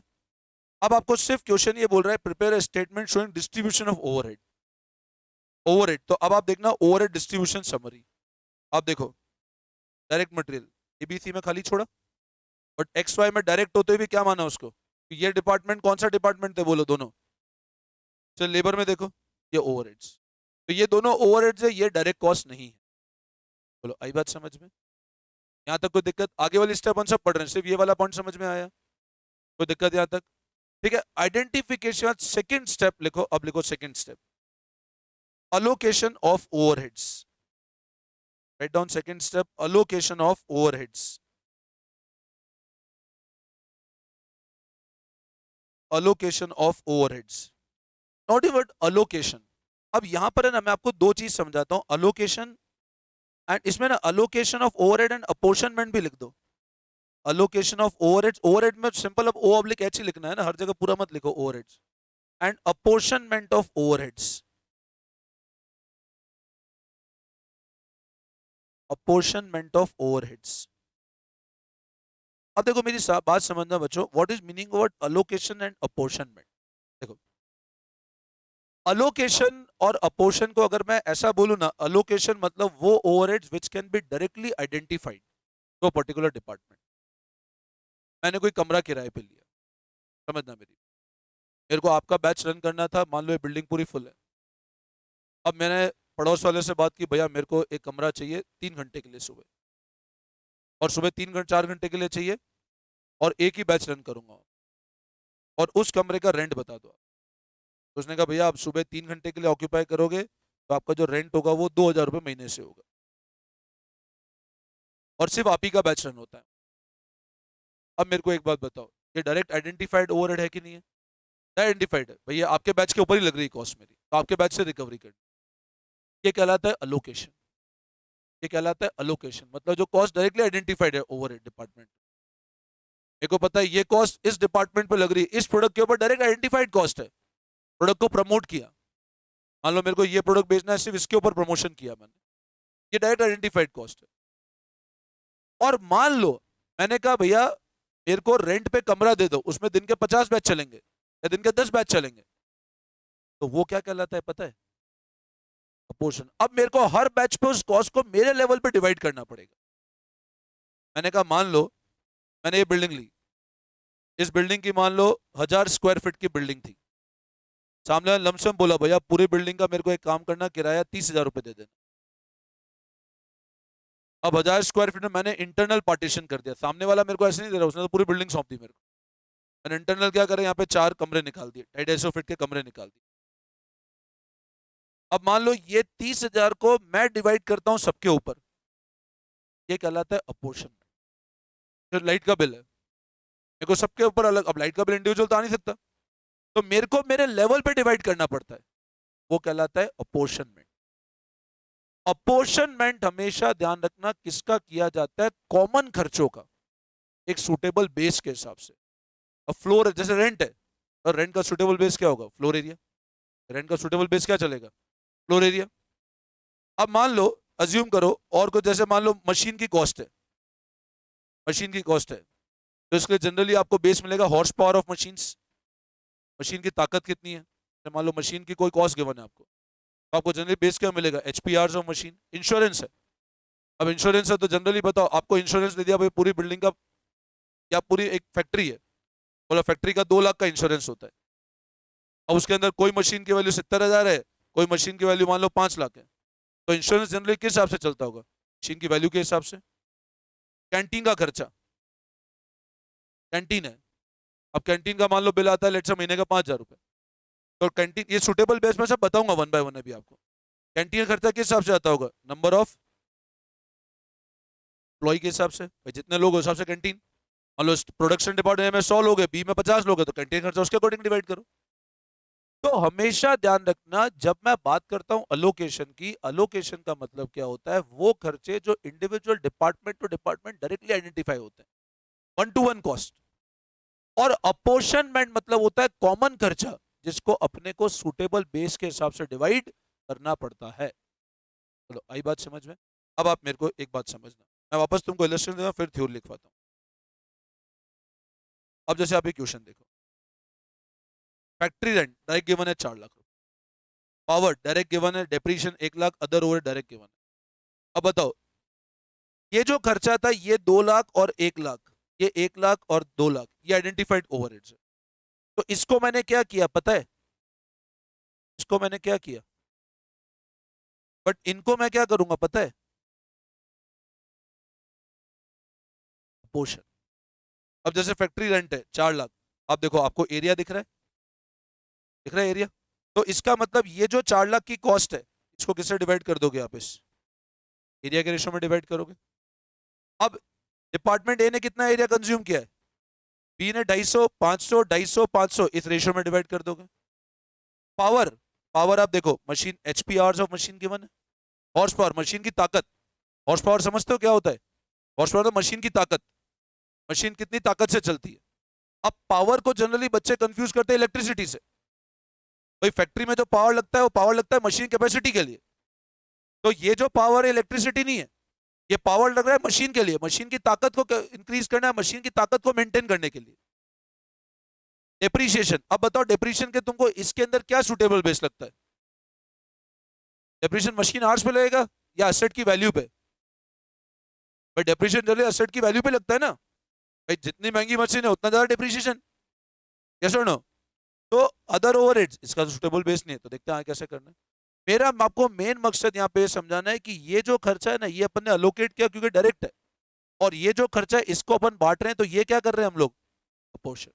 अब आपको सिर्फ क्वेश्चन ये बोल रहा है prepare statement showing distribution of overhead. Overhead तो अब आप देखना ओवरहेड डिस्ट्रीब्यूशन समरी। आप देखो डायरेक्ट मटेरियल ABC में खाली छोड़ा बट XY में डायरेक्ट होते हुए भी क्या माना उसको? ये डिपार्टमेंट कौन सा डिपार्टमेंट थे बोलो दोनों? चलो लेबर में देखो ये ओवरहेड्स। तो ये दोनों ओवरहेड्स है ये डायरेक्ट कॉस्ट नहीं है। बोलो आई बात समझ में? यहाँ तक कोई दिक्कत? आगे वाली स्टेप हम सब पढ़ रहे हैं सिर्फ ये वाला पॉइंट समझ में आया? कोई दिक्कत यहाँ तक? ठीक है आइडेंटिफिकेशन सेकंड स्टेप लिखो। अब लिखो second step allocation of overheads. Write down second step allocation of overheads. Allocation of overheads. Not even allocation. अब यहां पर है ना मैं आपको दो चीज समझाता हूं allocation एंड इसमें ना allocation of overhead and apportionment भी लिख दो। allocation of overheads overhead में सिंपल अब O ऑब्लिक H ही लिखना है ना हर जगह पूरा मत लिखो overheads and apportionment of overheads. Apportionment of overheads. अब देखो मेरी बात समझना बच्चों, what is meaning word allocation and apportionment. देखो अलोकेशन और अपोर्शन को अगर मैं ऐसा बोलूं ना, अलोकेशन मतलब वो overheads which can be directly identified to a particular department. मैंने कोई कमरा किराए पे लिया, समझना मेरे को आपका बैच रन करना था, मान लो ये बिल्डिंग पूरी फुल है। अब मैंने पड़ोस वाले से बात की, भैया मेरे को एक कमरा चाहिए 3 घंटे के लिए सुबह, और सुबह 3 4 घंटे के लिए चाहिए, और एक ही बैच रन करूंगा, और उस कमरे का रेंट बता दो। तो उसने कहा भैया आप सुबह 3 घंटे के लिए ऑक्यूपाई करोगे तो आपका जो रेंट होगा वो 2,000 रुपये महीने से होगा, और सिर्फ आप ही का बैच रन होता है। अब मेरे को एक बात बताओ, ये डायरेक्ट आइडेंटिफाइड ओवरहेड है कि नहीं है? आइडेंटिफाइड है, भैया आपके बैच के ऊपर ही लग रही कॉस्ट मेरी, तो आपके बैच से रिकवरी करनी। ये कहलाता है अलोकेशन। ये कहलाता है अलोकेशन, मतलब जो कॉस्ट डायरेक्टली आइडेंटिफाइड है ओवरहेड डिपार्टमेंट। मेरे को पता है ये कॉस्ट इस डिपार्टमेंट पे लग रही है, इस प्रोडक्ट के ऊपर डायरेक्ट आइडेंटिफाइड कॉस्ट है, प्रोडक्ट को प्रमोट किया। मान लो मेरे को ये प्रोडक्ट बेचना है, सिर्फ इसके ऊपर प्रमोशन किया मैंने, ये डायरेक्ट आइडेंटिफाइड कॉस्ट है। और मान लो मैंने कहा भैया मेरे को रेंट पे कमरा दे दो, उसमें दिन के 50 बैच चलेंगे या दिन के 10 बैच चलेंगे, तो वो क्या कहलाता है पता है? अपोर्शन। अब मेरे को हर बैच पे उस कॉस्ट को मेरे लेवल पे डिवाइड करना पड़ेगा। मैंने कहा मान लो मैंने ये बिल्डिंग ली, इस बिल्डिंग की मान लो 1,000 स्क्वायर फीट की बिल्डिंग थी। सामने वाले लमसम बोला भैया पूरी बिल्डिंग का मेरे को एक काम करना, किराया 30,000 रुपये दे देना। अब 1,000 स्क्वायर फीट में मैंने इंटरनल पार्टीशन कर दिया, सामने वाला मेरे को ऐसे नहीं दे रहा, उसने तो पूरी बिल्डिंग सौंप दी मेरे को। मैंने इंटरनल क्या करा, यहाँ पे 4 कमरे निकाल दिए, 250 फीट के कमरे निकाल दिए। अब मान लो ये 30,000 को मैं डिवाइड करता हूँ सबके ऊपर, ये कहलाता है अपोर्शन। फिर लाइट का बिल है, मेरे को सबके ऊपर अलग, अब लाइट का बिल इंडिविजुअल तो आ नहीं सकता, तो मेरे को मेरे लेवल पे डिवाइड करना पड़ता है, वो कहलाता है अपोर्शनमेंट। अपोर्शनमेंट हमेशा ध्यान रखना किसका किया जाता है, कॉमन खर्चों का, एक सुटेबल बेस के हिसाब से। अब फ्लोर जैसे रेंट है, और रेंट का सुटेबल बेस क्या होगा? Floor area. रेंट का सुटेबल बेस क्या चलेगा? Floor area. अब मान लो अज्यूम करो और कुछ, जैसे मान लो मशीन की कॉस्ट है, मशीन की कॉस्ट है, तो इसके लिए जनरली आपको बेस मिलेगा horse power of machines, machine की ताकत कितनी है। तो मान लो मशीन की कोई कॉस्ट गिवन है आपको, तो आपको जनरली बेस क्या मिलेगा? HP hours of machine. Insurance है, अब इंश्योरेंस है तो जनरली बताओ, आपको इंश्योरेंस दे दिया भाई पूरी बिल्डिंग का, या पूरी एक फैक्ट्री है, बोला फैक्ट्री का 2 लाख का इंश्योरेंस होता है। अब उसके अंदर कोई मशीन की वैल्यू 70,000 है, कोई मशीन की वैल्यू मान लो 5 लाख है, तो इंश्योरेंस जनरली किस हिसाब से चलता होगा? मशीन की वैल्यू के हिसाब से। कैंटीन का खर्चा, कैंटीन है, अब कैंटीन का मान लो बिल आता है लेट से महीने का 5,000 रुपये, तो कैंटीन, ये सुटेबल बेस में सब बताऊंगा वन बाय वन अभी आपको। कैंटीन का खर्चा किस हिसाब से आता होगा? नंबर ऑफ एम्प्लॉय के हिसाब से, भाई जितने लोग उस हिसाब से कैंटीन। मान लो प्रोडक्शन डिपार्टमेंट में 100 लोग है, बी में 50 लोग है, तो कैंटीन खर्चा उसके अकॉर्डिंग डिवाइड करो। तो हमेशा ध्यान रखना जब मैं बात करता हूं अलोकेशन की, अलोकेशन का मतलब क्या होता है? वो खर्चे जो individual department to department directly identify होते हैं, वन टू वन कॉस्ट। और अपोर्शनमेंट मतलब होता है कॉमन खर्चा, जिसको अपने को सुटेबल बेस के हिसाब से डिवाइड करना पड़ता है। चलो आई बात समझ में? अब आप मेरे को एक बात समझना, मैं वापस तुमको इलस्ट्रेशन दूंगा फिर थ्योरी लिखवाता हूँ। अब जैसे आप ये क्वेश्चन देखो, फैक्ट्री रेंट डायरेक्ट गिवन है 4 लाख रुपए, पावर डायरेक्ट गिवन है, depreciation 1 lakh, other over direct given है। अब बताओ ये जो खर्चा था ये 2 लाख और 1 लाख, ये 1 लाख और 2 लाख, ये आइडेंटिफाइड ओवरहेड्स है। तो इसको मैंने क्या किया पता है? इसको मैंने क्या किया, बट इनको मैं क्या करूंगा पता है? पोर्शन। अब जैसे फैक्ट्री रेंट है 4 लाख, आप देखो आपको एरिया दिख रहा है, दिख रहा है एरिया, तो इसका मतलब ये जो 4 लाख की कॉस्ट है, इसको किससे डिवाइड कर दोगे आप? इस एरिया के रेशो में डिवाइड करोगे। अब डिपार्टमेंट ए ने कितना एरिया कंज्यूम किया है? बी ने 250, 500, 250, 500, इस रेशो में डिवाइड कर दोगे। पावर, पावर आप देखो machine HP hours of machine given है, हॉर्स पावर मशीन की ताकत, हॉर्स पावर समझते हो क्या होता है? हॉर्स पावर तो मशीन की ताकत, मशीन कितनी ताकत से चलती है। अब पावर को जनरली बच्चे कंफ्यूज करते हैं इलेक्ट्रिसिटी से, भाई फैक्ट्री में जो पावर लगता है वो पावर लगता है मशीन कैपेसिटी के लिए, तो ये जो पावर है इलेक्ट्रिसिटी नहीं है, ये पावर लग रहा है मशीन के लिए, मशीन की ताकत को इंक्रीज करना है, मशीन की ताकत को मेंटेन करने के लिए। डेप्रीशिएशन, अब बताओ डेप्रीशिएशन के तुमको इसके अंदर क्या सुटेबल बेस लगता है? डेप्रीशिएशन मशीन आवर्स पे लगेगा या एसेट की वैल्यू पे? भाई डेप्रीशिएशन चले एसेट की वैल्यू पे लगता है ना। भाई जितनी महंगी मशीन है उतना ज्यादा डेप्रीशिएशन, यस और नो? तो अदर ओवरहेड्स इसका सुटेबल बेस नहीं है, तो देखते हैं कैसे करना है। मेरा आपको मेन मकसद यहाँ पे समझाना है कि ये जो खर्चा है ना ये अपन ने अलोकेट किया क्योंकि डायरेक्ट है, और ये जो खर्चा है इसको अपन बांट रहे हैं, तो ये क्या कर रहे हैं हम लोग? अपोर्शन।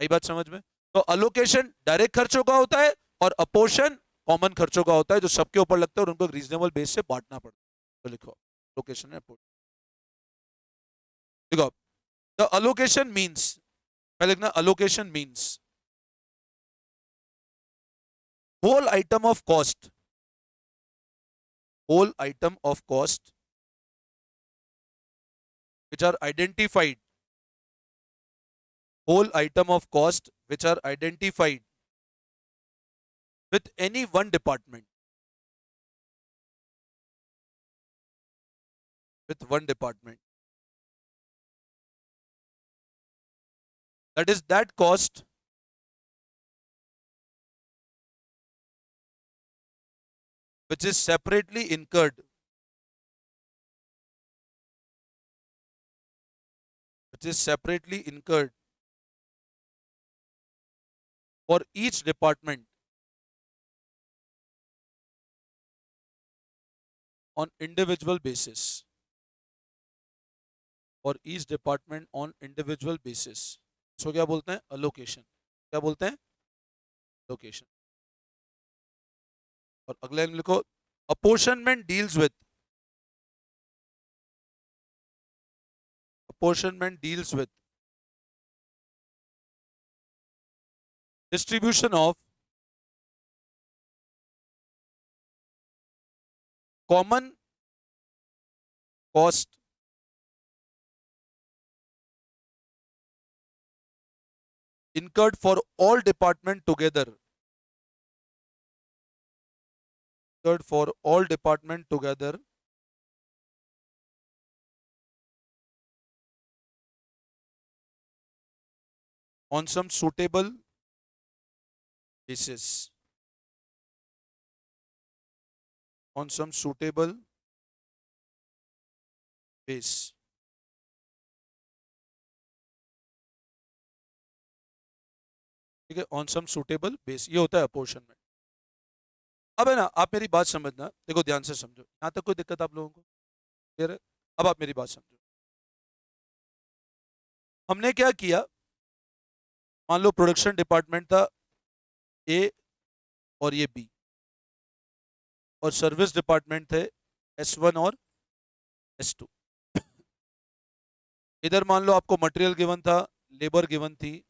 यही बात समझ में? तो अलोकेशन डायरेक्ट खर्चों का होता है और अपोर्शन कॉमन खर्चों का होता है जो सबके ऊपर लगता है और उनको रीजनेबल बेस से बांटना पड़ता है। तो लिखो अलोकेशन है अपोर्शन। देखो द अलोकेशन मींस, पहले लिखना allocation means whole item of cost, whole item of cost which are identified, whole item of cost which are identified with any one department, with one department, that is that cost which is separately incurred, which is separately incurred for each department on individual basis, for each department on individual basis. इसको क्या बोलते हैं? Allocation. क्या बोलते हैं? Allocation. और अगले line लिखो apportionment deals with, apportionment deals with distribution of common cost incurred for all department together, incurred for all department together on some suitable basis, on some suitable base. ठीक है, on some suitable base, ये होता है apportionment. अब है ना, आप मेरी बात समझना, देखो ध्यान से समझो, यहाँ तक कोई दिक्कत आप लोगों को क्लियर है? अब आप मेरी बात समझो। हमने क्या किया, मान लो प्रोडक्शन डिपार्टमेंट था ए और ये बी, और सर्विस डिपार्टमेंट थे S1 और S2। इधर मान लो आपको मटेरियल गिवन था, लेबर गिवन थी,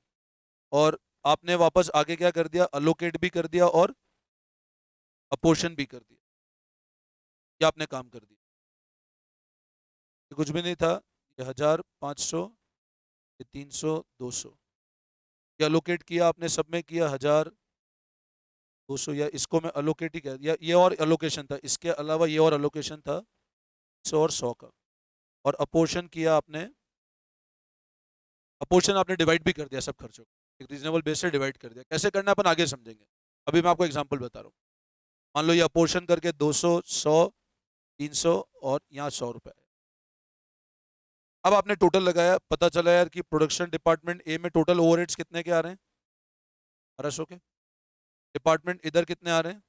और आपने वापस आगे क्या कर दिया? अलोकेट भी कर दिया और अपोर्शन भी कर दिया। क्या आपने काम कर दिया? ये कुछ भी नहीं था, ये 1000, 500, ये 300, 200, ये अलोकेट किया आपने, सब में किया 1000, 200, या इसको मैं अलोकेट ही कह दिया, ये और अलोकेशन था, इसके अलावा ये और अलोकेशन था 100 और 100 का, और अपोर्शन किया आपने, अपोर्शन आपने डिवाइड भी कर दिया सब खर्चों को, एक रीजनेबल बेस से डिवाइड कर दिया। कैसे करना अपन आगे समझेंगे, अभी मैं आपको एग्जांपल बता रहा हूँ। मान लो ये अपोर्शन करके 200, 100, 300 और यहाँ 100 रुपए। अब आपने टोटल लगाया, पता चला यार कि प्रोडक्शन डिपार्टमेंट ए में टोटल ओवरहेड्स कितने के आ रहे हैं? 1200 के। डिपार्टमेंट इधर कितने आ रहे हैं?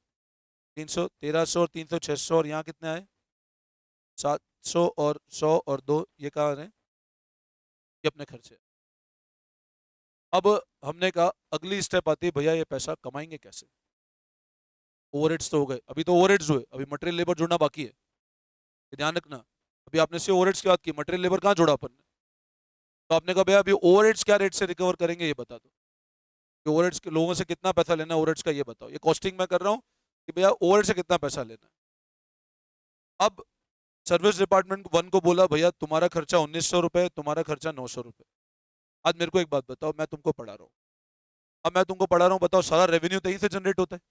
300, 1300 और 300, 600, और यहाँ कितने आए? 700 और 100 और 2, ये कहाँ आ रहे हैं? ये अपने खर्चे। अब हमने कहा अगली स्टेप आती है, भैया ये पैसा कमाएंगे कैसे? ओवरहेड्स तो हो गए, अभी तो ओवरहेड्स हुए, अभी मटेरियल लेबर जुड़ना बाकी है, ये ध्यान रखना। अभी आपने से ओवरहेड्स की बात की, मटेरियल लेबर कहाँ जोड़ा अपन ने? तो आपने कहा भैया अभी ओवरहेड्स क्या रेट से रिकवर करेंगे ये बता दो, कि ओवरहेड्स के लोगों से कितना पैसा लेना है ओवरहेड्स का, ये बताओ। ये कॉस्टिंग मैं कर रहा हूँ कि भैया ओवरहेड से कितना पैसा लेना है। अब सर्विस डिपार्टमेंट 1 को बोला भैया तुम्हारा खर्चा 1900 रुपए, तुम्हारा खर्चा 900 रुपए। आज मेरे को एक बात बताओ, मैं तुमको पढ़ा रहा हूँ, अब मैं तुमको पढ़ा रहा हूँ, बताओ सारा रेवेन्यू तो यहीं से जनरेट होता है,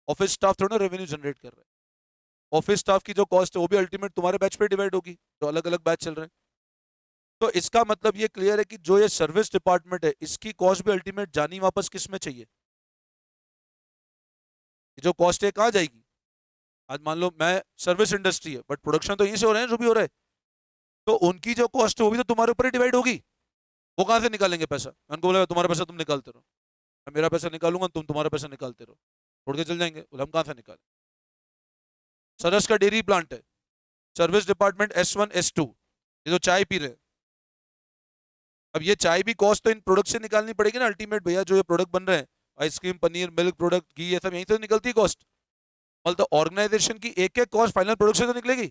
ऑफिस स्टाफ थोड़ा रेवेन्यू जनरेट कर रहा है। ऑफिस स्टाफ की जो कॉस्ट है वो भी अल्टीमेट तुम्हारे बैच पे डिवाइड होगी, जो अलग अलग बैच चल रहे हैं। तो इसका मतलब ये क्लियर है कि जो ये सर्विस डिपार्टमेंट है इसकी कॉस्ट भी अल्टीमेट जानी वापस किस में चाहिए, जो कॉस्ट है कहाँ जाएगी। आज मान लो मैं सर्विस इंडस्ट्री है बट प्रोडक्शन तो यहीं से हो रहे हैं जो भी हो रहा है, तो उनकी जो कॉस्ट है वो भी तो तुम्हारे ऊपर ही डिवाइड होगी। वो कहाँ से निकालेंगे पैसा, मैं उनको बोला तुम्हारा पैसा तुम निकालते रहो, मैं मेरा पैसा निकालूंगा तुम तुम्हारा पैसा निकालते रहो, छोड़ के चल जाएंगे, बोले हम कहाँ से निकालें। सरस का डेयरी प्लांट है, सर्विस डिपार्टमेंट S1 S2, ये जो चाय पी रहे हैं, अब ये चाय भी कॉस्ट तो इन प्रोडक्ट से निकालनी पड़ेगी ना अल्टीमेट भैया, जो ये प्रोडक्ट बन रहे हैं आइसक्रीम पनीर मिल्क प्रोडक्ट घी ये सब यहीं से तो निकलती है कॉस्ट, मतलब ऑर्गेनाइजेशन की एक एक कॉस्ट फाइनल प्रोडक्ट से तो निकलेगी।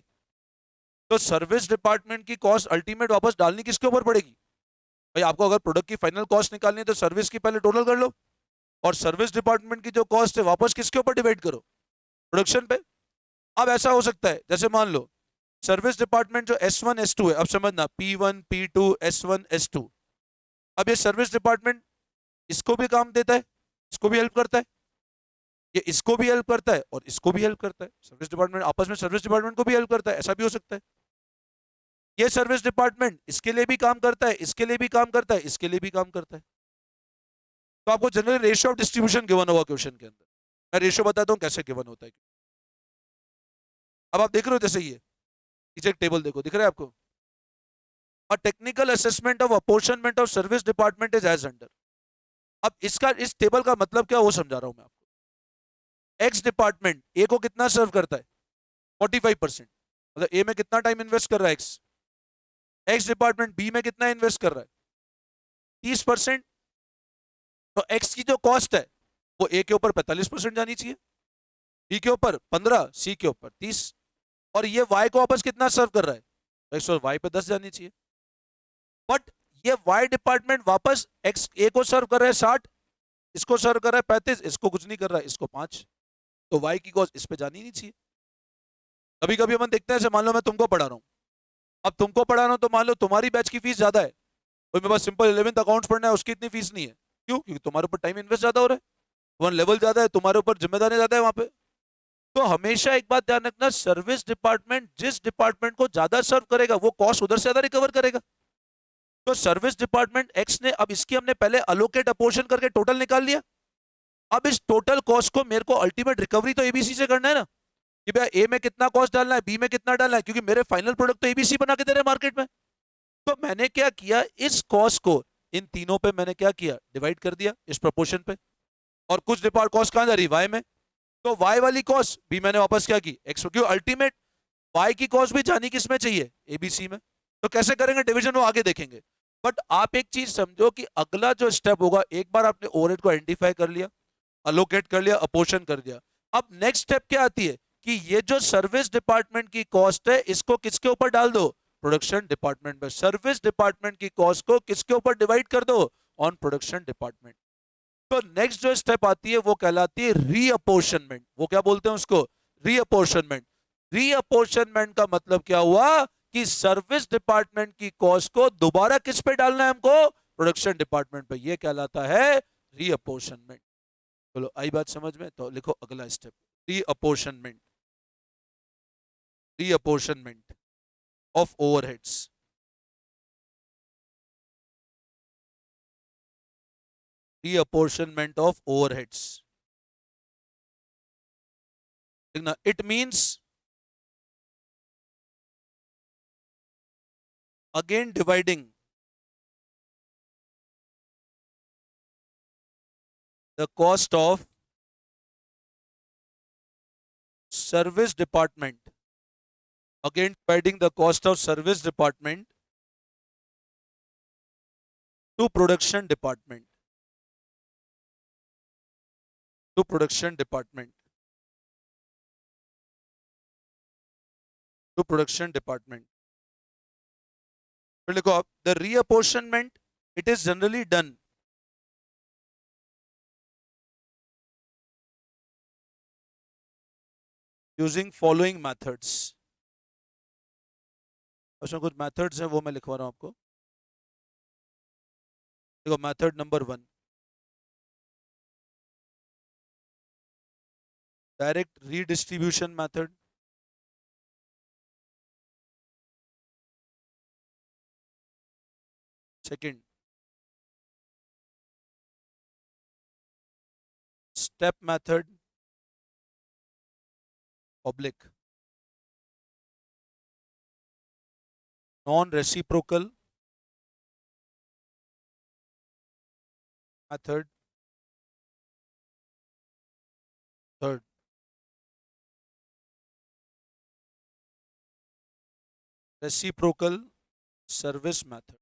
तो सर्विस डिपार्टमेंट की कॉस्ट अल्टीमेट वापस डालनी किसके ऊपर पड़ेगी, भाई आपको अगर प्रोडक्ट की फाइनल कॉस्ट निकालनी है तो सर्विस की पहले टोटल कर लो, और सर्विस डिपार्टमेंट की जो कॉस्ट है वापस किसके ऊपर डिवाइड करो, प्रोडक्शन पे। अब ऐसा हो सकता है जैसे मान लो सर्विस डिपार्टमेंट जो S1 S2 है, अब समझना P1 P2 S1 S2, अब ये सर्विस डिपार्टमेंट इसको भी काम देता है, इसको भी हेल्प करता है, ये इसको भी हेल्प करता है और इसको भी हेल्प करता है, सर्विस डिपार्टमेंट आपस में सर्विस डिपार्टमेंट को भी हेल्प करता है, ऐसा भी हो सकता है। ये सर्विस डिपार्टमेंट इसके लिए भी काम करता है, इसके लिए भी काम करता है, इसके लिए भी काम करता है। तो आपको generally ratio of distribution given होगा क्वेश्चन के अंदर, मैं रेशियो बताता हूँ कैसे गिवन होता है। अब आप देख रहे हो जैसे ये नीचे एक टेबल देखो, दिख रहा है आपको, a technical assessment of apportionment of service department is as under. अब इसका इस टेबल का मतलब क्या वो समझा रहा हूं मैं आपको। एक्स डिपार्टमेंट ए को कितना सर्व करता है, 45%, मतलब ए में कितना टाइम इन्वेस्ट कर रहा है एक्स, एक्स डिपार्टमेंट बी में कितना इन्वेस्ट कर रहा है, 30%। तो एक्स की जो कॉस्ट है वो ए के ऊपर 45% जानी चाहिए, बी के ऊपर 15, सी के ऊपर 30, और ये वाई को वापस कितना सर्व कर रहा है, एक्स और वाई पे 10 जानी चाहिए। बट ये वाई डिपार्टमेंट वापस एक्स ए को सर्व कर रहा है 60, इसको सर्व कर रहा है 35, इसको कुछ नहीं कर रहा है, इसको 5, तो वाई की कॉस्ट इस पे जानी नहीं चाहिए। कभी कभी अपन देखते हैं, जैसे मान लो मैं तुमको पढ़ा रहा हूँ, अब तुमको पढ़ा रहा हूँ तो मान लो तुम्हारी बैच की फीस ज्यादा है, तो मेरे पास सिंपल 11th अकाउंट्स पढ़ना है उसकी इतनी फीस नहीं है, क्यों, क्योंकि तुम्हारे ऊपर टाइम इन्वेस्ट ज्यादा हो रहा है, तुम्हारा लेवल ज्यादा है, तुम्हारे ऊपर जिम्मेदारी ज्यादा है वहां पे। तो हमेशा एक बात ध्यान रखना, सर्विस डिपार्टमेंट जिस डिपार्टमेंट को ज्यादा सर्व करेगा वो कॉस्ट उधर से ज्यादा रिकवर करेगा। तो सर्विस डिपार्टमेंट एक्स ने, अब इसकी हमने पहले अलोकेट अपोर्शन करके टोटल निकाल लिया, अब इस टोटल कॉस्ट को मेरे को अल्टीमेट रिकवरी तो एबीसी से करना है ना, कि भैया ए में कितना कॉस्ट डालना है, बी में कितना डालना है, क्योंकि मेरे फाइनल प्रोडक्ट तो एबीसी बना के दे रहे मार्केट में। तो मैंने क्या किया, इस कॉस्ट को इन तीनों पे मैंने क्या किया, डिवाइड कर दिया इस प्रोपोर्शन पे, और कुछ डिपार्ट कॉस्ट कहां जा रही, वाई में, तो वाई वाली कॉस्ट भी मैंने वापस क्या की एक्स, क्यों अल्टीमेट वाई की कॉस्ट भी जानी किस में चाहिए, एबीसी में। तो कैसे करेंगे डिवीजन वो आगे देखेंगे। बट आप एक चीज समझो कि अगला जो स्टेप होगा, एक बार आपने ओवरहेड को आइडेंटिफाई कर लिया, अलोकेट कर लिया, अपोर्शन कर दिया, अब नेक्स्ट स्टेप क्या आती है कि ये जो सर्विस डिपार्टमेंट की कॉस्ट है इसको किसके ऊपर डाल दो, प्रोडक्शन डिपार्टमेंट में। सर्विस डिपार्टमेंट की कॉस्ट को किसके ऊपर डिवाइड कर दो, ऑन प्रोडक्शन डिपार्टमेंट। तो नेक्स्ट जो स्टेप आती है वो कहलाती है रीअपोर्शनमेंट, वो क्या बोलते हैं उसको, रीअपोर्शनमेंट। रीअपोर्शनमेंट का मतलब क्या हुआ कि सर्विस डिपार्टमेंट की कॉस्ट को दोबारा किस पे डालना है हमको, प्रोडक्शन डिपार्टमेंट पे, ये कहलाता है रीअपोर्शनमेंट। चलो आई बात समझ में, तो लिखो अगला step, reapportionment, reapportionment of overheads, reapportionment of overheads. It means again dividing the cost of service department, again dividing the cost of service department to production department, to production department, to production department। फिर लिखो आप, the reapportionment it is generally done using following methods। उसमें कुछ methods हैं वो मैं लिखवा रहा हूं आपको। देखो method number 1, direct redistribution method, second, step method oblique non reciprocal method third, reciprocal service method.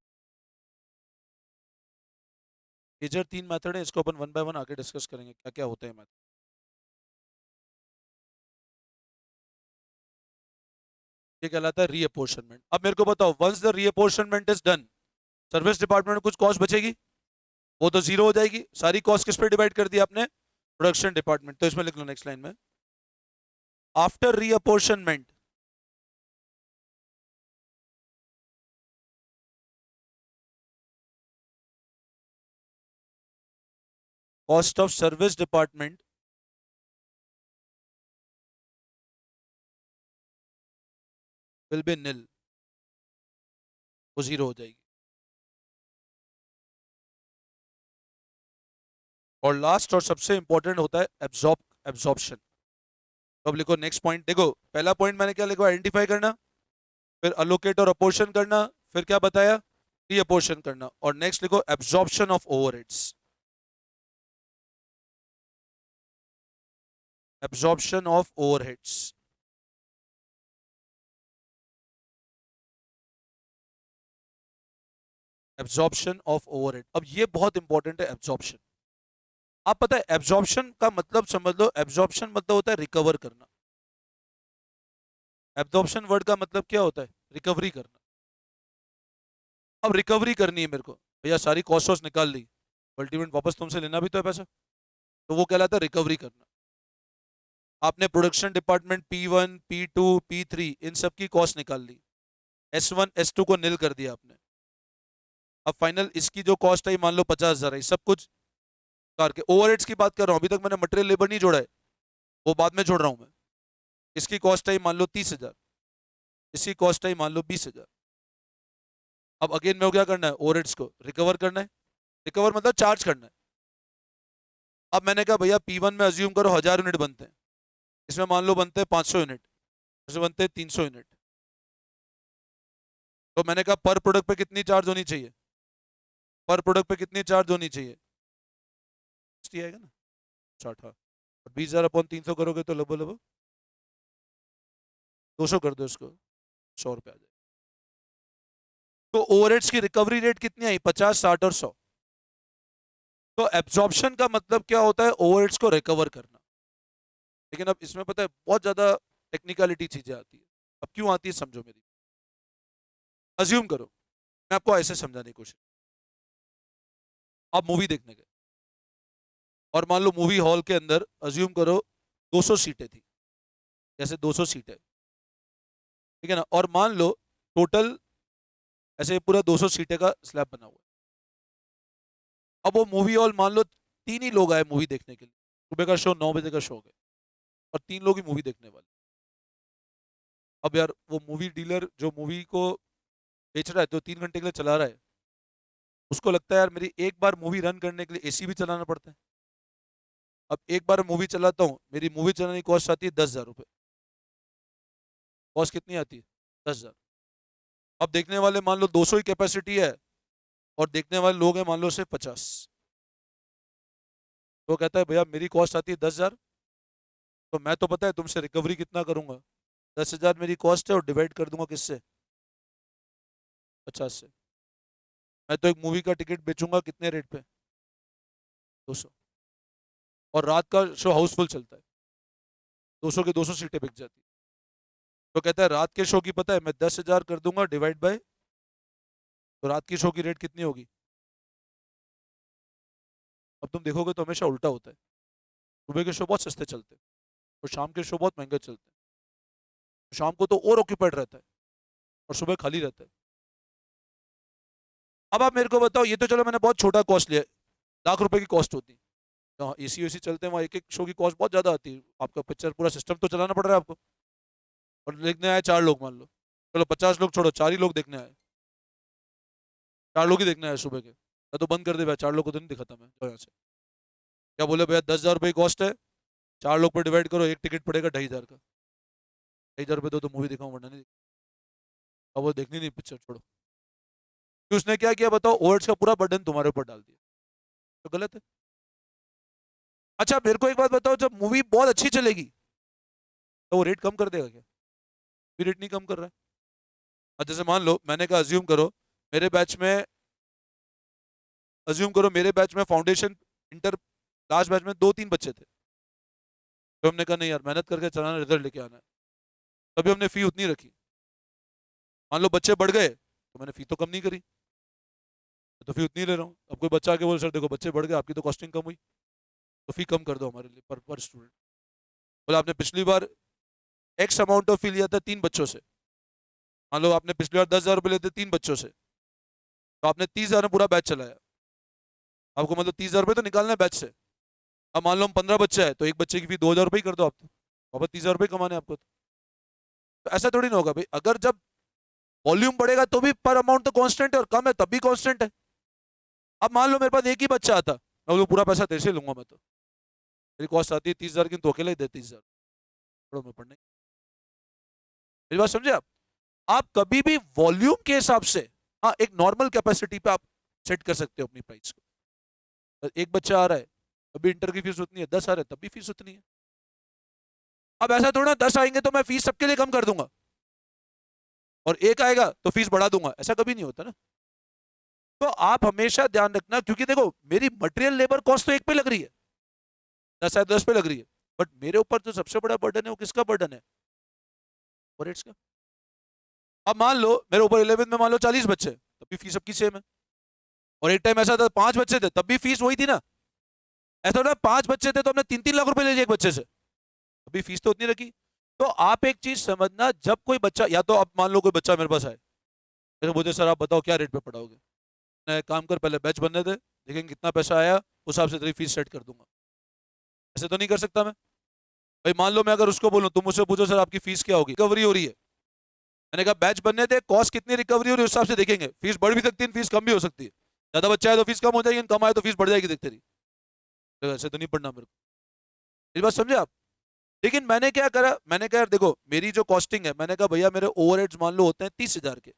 Major 3 method है, इसको अपन वन बाय वन आगे डिस्कस करेंगे क्या क्या होते हैं मेथड। ये कहलाता है रीअपोर्शनमेंट। अब मेरे को बताओ, once the reapportionment is done, service department में कुछ कॉस्ट बचेगी? वो तो जीरो हो जाएगी। सारी कॉस्ट किस पे डिवाइड कर दी आपने? Production department. तो इसमें लिख लो नेक्स्ट लाइन में, after reapportionment cost of service department will be nil, वो जीरो हो जाएगी। और लास्ट और सबसे इंपॉर्टेंट होता है एब्जॉर्प्शन। तो अब लिखो नेक्स्ट पॉइंट। देखो पहला पॉइंट मैंने क्या लिखा, आइडेंटिफाई करना, फिर अलोकेट और अपोर्शन करना, फिर क्या बताया, रीअपोर्शन करना, और नेक्स्ट लिखो absorption of overheads. Absorption of overheads, absorption of overhead. अब ये बहुत इंपॉर्टेंट है एब्जॉर्प्शन। आप पता है एब्जॉर्प्शन का मतलब समझ लो, एब्जॉर्प्शन मतलब होता है रिकवर करना। एब्जॉर्प्शन वर्ड का मतलब क्या होता है? रिकवरी करना। अब रिकवरी करनी है मेरे को, भैया सारी कॉस्ट वॉस्ट निकाल ली, अल्टीमेट वापस तुमसे लेना भी तो है पैसा, तो वो कहलाता है रिकवरी करना। आपने production department P1 P2 P3 इन सब की कॉस्ट निकाल ली, S1 S2 को निल कर दिया आपने। अब फाइनल इसकी जो कॉस्ट आई मान लो 50,000 आई, सब कुछ करके। ओवरहेड्स की बात कर रहा हूं, अभी तक मैंने मटेरियल लेबर नहीं जोड़ा है, वो बाद में जोड़ रहा हूं मैं। इसकी कॉस्ट आई मान लो 30,000, इसकी कॉस्ट आई मान लो 20,000। अब अगेन मेरे को क्या करना है, ओवरहेड्स को रिकवर करना है। रिकवर मतलब चार्ज करना है। अब मैंने कहा भैया P1 में अज्यूम करो 1000 यूनिट बनते हैं, इसमें मान लो बनते हैं 500 यूनिट, इसमें बनते हैं 300 यूनिट। तो मैंने कहा पर प्रोडक्ट पे कितनी चार्ज होनी चाहिए, पर प्रोडक्ट पे कितनी चार्ज होनी चाहिए, 60 आएगा ना, 60। हाँ, 20,000 अपॉन 300 करोगे तो लगभग लगभग 200 कर दो इसको, 100 रुपये आ जाए। तो ओवरहेड्स की रिकवरी रेट कितनी आई, 50 60 और 100। तो एब्जॉर्प्शन का मतलब क्या होता है, ओवरहेड्स को रिकवर करना। लेकिन अब इसमें पता है बहुत ज्यादा टेक्निकलिटी चीजें आती है। अब क्यों आती है समझो मेरी। अज्यूम करो, मैं आपको ऐसे समझाने की कोशिश, आप मूवी देखने गए और मान लो मूवी हॉल के अंदर अज्यूम करो 200 सीटें थी, जैसे 200 सीटें, ठीक है ना, और मान लो टोटल ऐसे पूरा 200 सीटें का स्लैब बना हुआ है। अब वो मूवी हॉल मान लो 3 ही लोग आए मूवी देखने के लिए, सुबह का शो 9 बजे का शो हो गया, और 3 लोग ही मूवी देखने वाले। अब यार वो मूवी डीलर जो मूवी को बेच रहा है, जो 3 घंटे के लिए चला रहा है, उसको लगता है यार मेरी एक बार मूवी रन करने के लिए एसी भी चलाना पड़ता है। अब एक बार मूवी चलाता हूँ, मेरी मूवी चलाने की कॉस्ट आती है 10,000 रुपये। कॉस्ट कितनी आती है? 10,000। अब देखने वाले मान लो 200 ही कैपेसिटी है, और देखने वाले लोग हैं मान लो सिर्फ 50। तो कहता है भैया मेरी कॉस्ट आती है 10,000, तो मैं तो पता है तुमसे रिकवरी कितना करूंगा, 10,000 मेरी कॉस्ट है और डिवाइड कर दूंगा किससे, 50 से। मैं तो एक मूवी का टिकट बेचूंगा कितने रेट पे, 200। और रात का शो हाउसफुल चलता है, 200 की 200 सीटें बिक जाती है। तो कहता है रात के शो की पता है मैं 10,000 कर दूंगा डिवाइड बाय, तो रात की शो की रेट कितनी होगी। अब तुम देखोगे तो हमेशा उल्टा होता है, सुबह के शो बहुत सस्ते चलते हैं और शाम के शो बहुत महंगे चलते हैं। शाम को तो और ऑक्यूपाइड रहता है और सुबह खाली रहता है। अब आप मेरे को बताओ, ये तो चलो मैंने बहुत छोटा कॉस्ट लिया, लाख रुपए की कॉस्ट होती है, जहाँ एसी वेसी चलते हैं वहाँ एक एक शो की कॉस्ट बहुत ज्यादा आती है। आपका पिक्चर पूरा सिस्टम तो चलाना पड़ रहा है आपको, और देखने आए 4 लोग मान लो, चलो 50 लोग छोड़ो, 4 ही लोग देखने आए, 4 लोग ही देखना है सुबह के, या तो बंद कर दे भैया, 4 लोग को तो नहीं दिखाता मैं, जाओ यहाँ से। क्या बोले भैया, 10,000 रुपये कॉस्ट है, 4 लोग पर डिवाइड करो, एक टिकट पड़ेगा 2,500 का, 2,500 रुपये दो तो मूवी दिखाऊं, वरना नहीं। अब वो देखनी नहीं पिक्चर, छोड़ो। कि उसने क्या किया बताओ, ओवर्स का पूरा बर्डन तुम्हारे ऊपर डाल दिया, तो गलत है। अच्छा मेरे को एक बात बताओ, जब मूवी बहुत अच्छी चलेगी तो वो रेट कम कर देगा क्या? भी रेट नहीं कम कर रहा है। अब जैसे मान लो मैंने कहा, मेरे बैच में अज्यूम करो मेरे बैच में फाउंडेशन इंटर लास्ट बैच में 2-3 बच्चे थे, तो हमने कहा नहीं यार, मेहनत करके चलाना, रिजल्ट लेके आना है, तभी हमने फी उतनी रखी। मान लो बच्चे बढ़ गए तो मैंने फी तो कम नहीं करी, तो फी उतनी ले रहा हूँ। अब कोई बच्चा आके बोले सर देखो बच्चे बढ़ गए, आपकी तो कॉस्टिंग कम हुई, तो फी कम कर दो हमारे लिए पर स्टूडेंट। बोले आपने पिछली बार एक्स अमाउंट ऑफ फी लिया था 3 बच्चों से, मान लो आपने पिछली बार 10,000 रुपये लेते 3 बच्चों से, तो आपने 30,000 में पूरा बैच चलाया, आपको मतलब 30,000 रुपये तो निकालना है बैच से। अब मान लो हम 15 बच्चे हैं, तो एक बच्चे की फी 2,000 रुपये कर दो आप, तो वापस 30,000 रुपये कमाने हैं आपको। तो ऐसा थोड़ी ना होगा भाई, अगर जब वॉल्यूम बढ़ेगा तो भी पर अमाउंट तो कांस्टेंट है, और कम है तब भी कांस्टेंट है। अब मान लो मेरे पास एक ही बच्चा आता, मैं बोलूं पूरा पैसा तेरे से लूंगा मैं, तो मेरी कॉस्ट आती है 30,000 की, तो अकेले ही दे 30,000, छोड़ो मैं पढ़ने। मेरी बात समझे आप कभी भी वॉल्यूम के हिसाब से, हाँ एक नॉर्मल कैपेसिटी पे आप सेट कर सकते हो अपनी प्राइस को। एक बच्चा आ रहा है, अभी इंटर की फीस उतनी है, 10 आ रहा है तब भी फीस उतनी है। अब ऐसा थोड़ा 10 आएंगे तो मैं फीस सबके लिए कम कर दूंगा, और एक आएगा तो फीस बढ़ा दूंगा, ऐसा कभी नहीं होता ना। तो आप हमेशा ध्यान रखना, क्योंकि देखो मेरी मटेरियल लेबर कॉस्ट तो एक पे लग रही है, 10 है 10 पे लग रही है, बट मेरे ऊपर जो सबसे बड़ा बर्डन है वो किसका बर्डन है? ओवरहेड्स का। अब मान लो मेरे ऊपर 11 में मान लो 40 बच्चे, तब भी फीस सबकी सेम है। और एक टाइम ऐसा था 5 बच्चे थे, तब भी फीस वही थी ना। ऐसा ना 5 बच्चे थे तो हमने 3-3 लाख रुपए ले लिए एक बच्चे से, अभी फीस तो उतनी रखी। तो आप एक चीज समझना, जब कोई बच्चा, या तो अब मान लो कोई बच्चा मेरे पास आए, मेरे बोलते सर आप बताओ क्या रेट पे पढ़ाओगे, मैं काम कर पहले बैच बनने दे, देखेंगे कितना पैसा आया, उस हिसाब से तेरी फीस सेट कर दूंगा। ऐसे तो नहीं कर सकता मैं भाई। मान लो मैं अगर उसको बोलूं, तुम मुझसे पूछो सर आपकी फीस क्या होगी, रिकवरी हो रही है, मैंने कहा बैच बनने दे, कॉस्ट कितनी रिकवरी हो रही है उस हिसाब से देखेंगे, फीस बढ़ भी सकती है फीस कम भी हो सकती है, ज्यादा बच्चा है तो फीस कम हो जाएगी, कम आए तो फीस बढ़ जाएगी, देखते रही। तो ऐसे तो नहीं पढ़ना मेरे को, मेरी बात समझे आप। लेकिन मैंने क्या करा, मैंने कहा यार देखो मेरी जो कॉस्टिंग है, मैंने कहा भैया मेरे ओवरहेड्स मान लो होते हैं 30,000 के,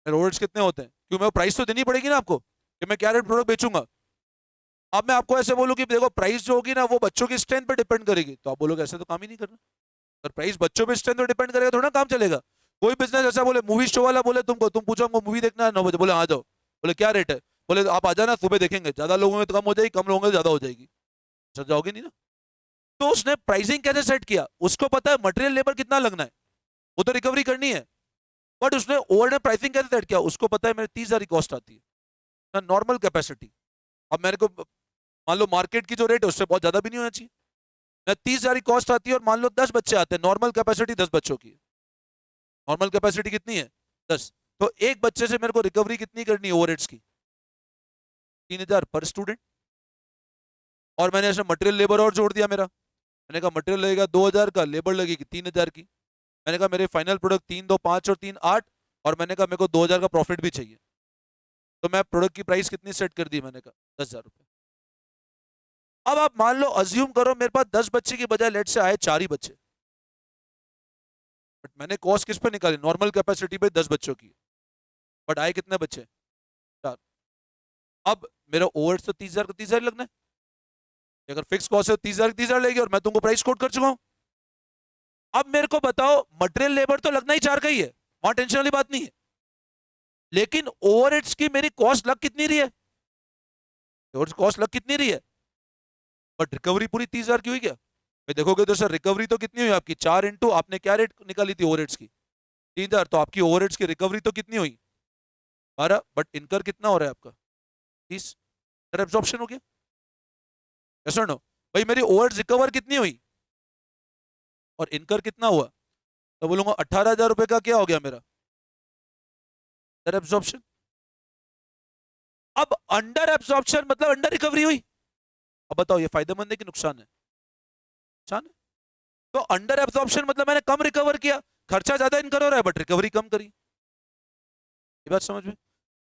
मेरे ओवरहेड्स कितने होते हैं, क्यों मैं प्राइस तो देनी पड़ेगी ना आपको कि मैं क्या रेट प्रोडक्ट बेचूंगा। अब मैं आपको ऐसे बोलूं कि देखो प्राइस जो होगी ना वो बच्चों की स्ट्रेंथ पे डिपेंड करेगी, तो आप बोलोगे ऐसे तो काम ही नहीं करना। अगर प्राइस बच्चों पे स्ट्रेंथ पे डिपेंड करेगा थोड़ा काम चलेगा। कोई बिजनेस ऐसा बोले, मूवी शो वाला बोले तुमको, तुम पूछो हमको मूवी देखना है 9 बजे, बोले आ जाओ, बोले क्या रेट है, बोले आप आ जाना सुबह देखेंगे, ज्यादा लोगों में तो कम हो जाएगी, कम लोगों में ज्यादा हो जाएगी, चल जाओगे नहीं ना। तो उसने प्राइसिंग कैसे सेट किया, उसको पता है मटेरियल लेबर कितना लगना है, वो तो रिकवरी करनी है, बट उसने ओवर प्राइसिंग कैसे सेट किया, उसको पता है मेरे 30,000 की कॉस्ट आती है नॉर्मल कैपेसिटी। अब मेरे को मान लो मार्केट की जो रेट है उससे बहुत ज्यादा भी नहीं होना चाहिए, मैं 30,000 की कॉस्ट आती है, और मान लो 10 बच्चे आते हैं, नॉर्मल कैपेसिटी 10 बच्चों की, नॉर्मल कैपेसिटी कितनी है 10, तो एक बच्चे से मेरे को रिकवरी कितनी करनी है ओवरहेड्स की, 3,000 पर स्टूडेंट। और मैंने ऐसे मटेरियल लेबर और जोड़ दिया मेरा, मैंने कहा मटेरियल लगेगा 2,000 का, लेबर लगेगी 3,000 की, मैंने कहा मेरे फाइनल प्रोडक्ट 3 2 5 और 3 8, और मैंने कहा मेरे को 2,000 का प्रॉफिट भी चाहिए, तो मैं प्रोडक्ट की प्राइस कितनी सेट कर दी, मैंने कहा 10,000 रुपये। अब आप मान लो अज्यूम करो मेरे पास 10 बच्चे की बजाय लेट से आए 4 ही बच्चे, बट मैंने कॉस्ट किस पे निकाली, नॉर्मल कैपेसिटी पे 10 बच्चों की, बट आए कितने बच्चे, 4। अब मेरा ओवर तो 30,000 का 30,000 लगना है, अगर फिक्स कॉस्ट है 30,000 की 30,000 लेगी, और मैं तुमको प्राइस कोट कर चुका हूं। अब मेरे को बताओ मटेरियल लेबर तो लगना ही 4 का ही है, वहां टेंशन वाली बात नहीं है, लेकिन ओवरहेड्स की मेरी कॉस्ट लग कितनी रही है, कॉस्ट लग कितनी रही है, बट रिकवरी पूरी 30,000 की हुई क्या? मैं देखोगे तो सर रिकवरी तो कितनी हुई आपकी, 4 इंटू आपने क्या रेट निकाली थी ओवरहेड्स की, 3,000, तो आपकी ओवरहेड्स की रिकवरी तो कितनी हुई, 12, बट इनकर कितना हो रहा है आपका 30, एब्जॉर्प्शन हो गया, ऐसा नो भाई मेरी ओवरहेड्स रिकवर कितनी हुई और इनकर कितना हुआ, तो बोलूंगा 18,000 रुपए का क्या हो गया मेरा एब्जॉर्प्शन। अब अंडर एब्जॉर्प्शन मतलब अंडर रिकवरी हुई। अब बताओ ये फायदेमंद है कि नुकसान है, नुकसान है। तो अंडर एब्जॉर्प्शन मतलब मैंने कम रिकवर किया, खर्चा ज्यादा इनकर हो रहा है बट रिकवरी कम करी। ये बात समझ में?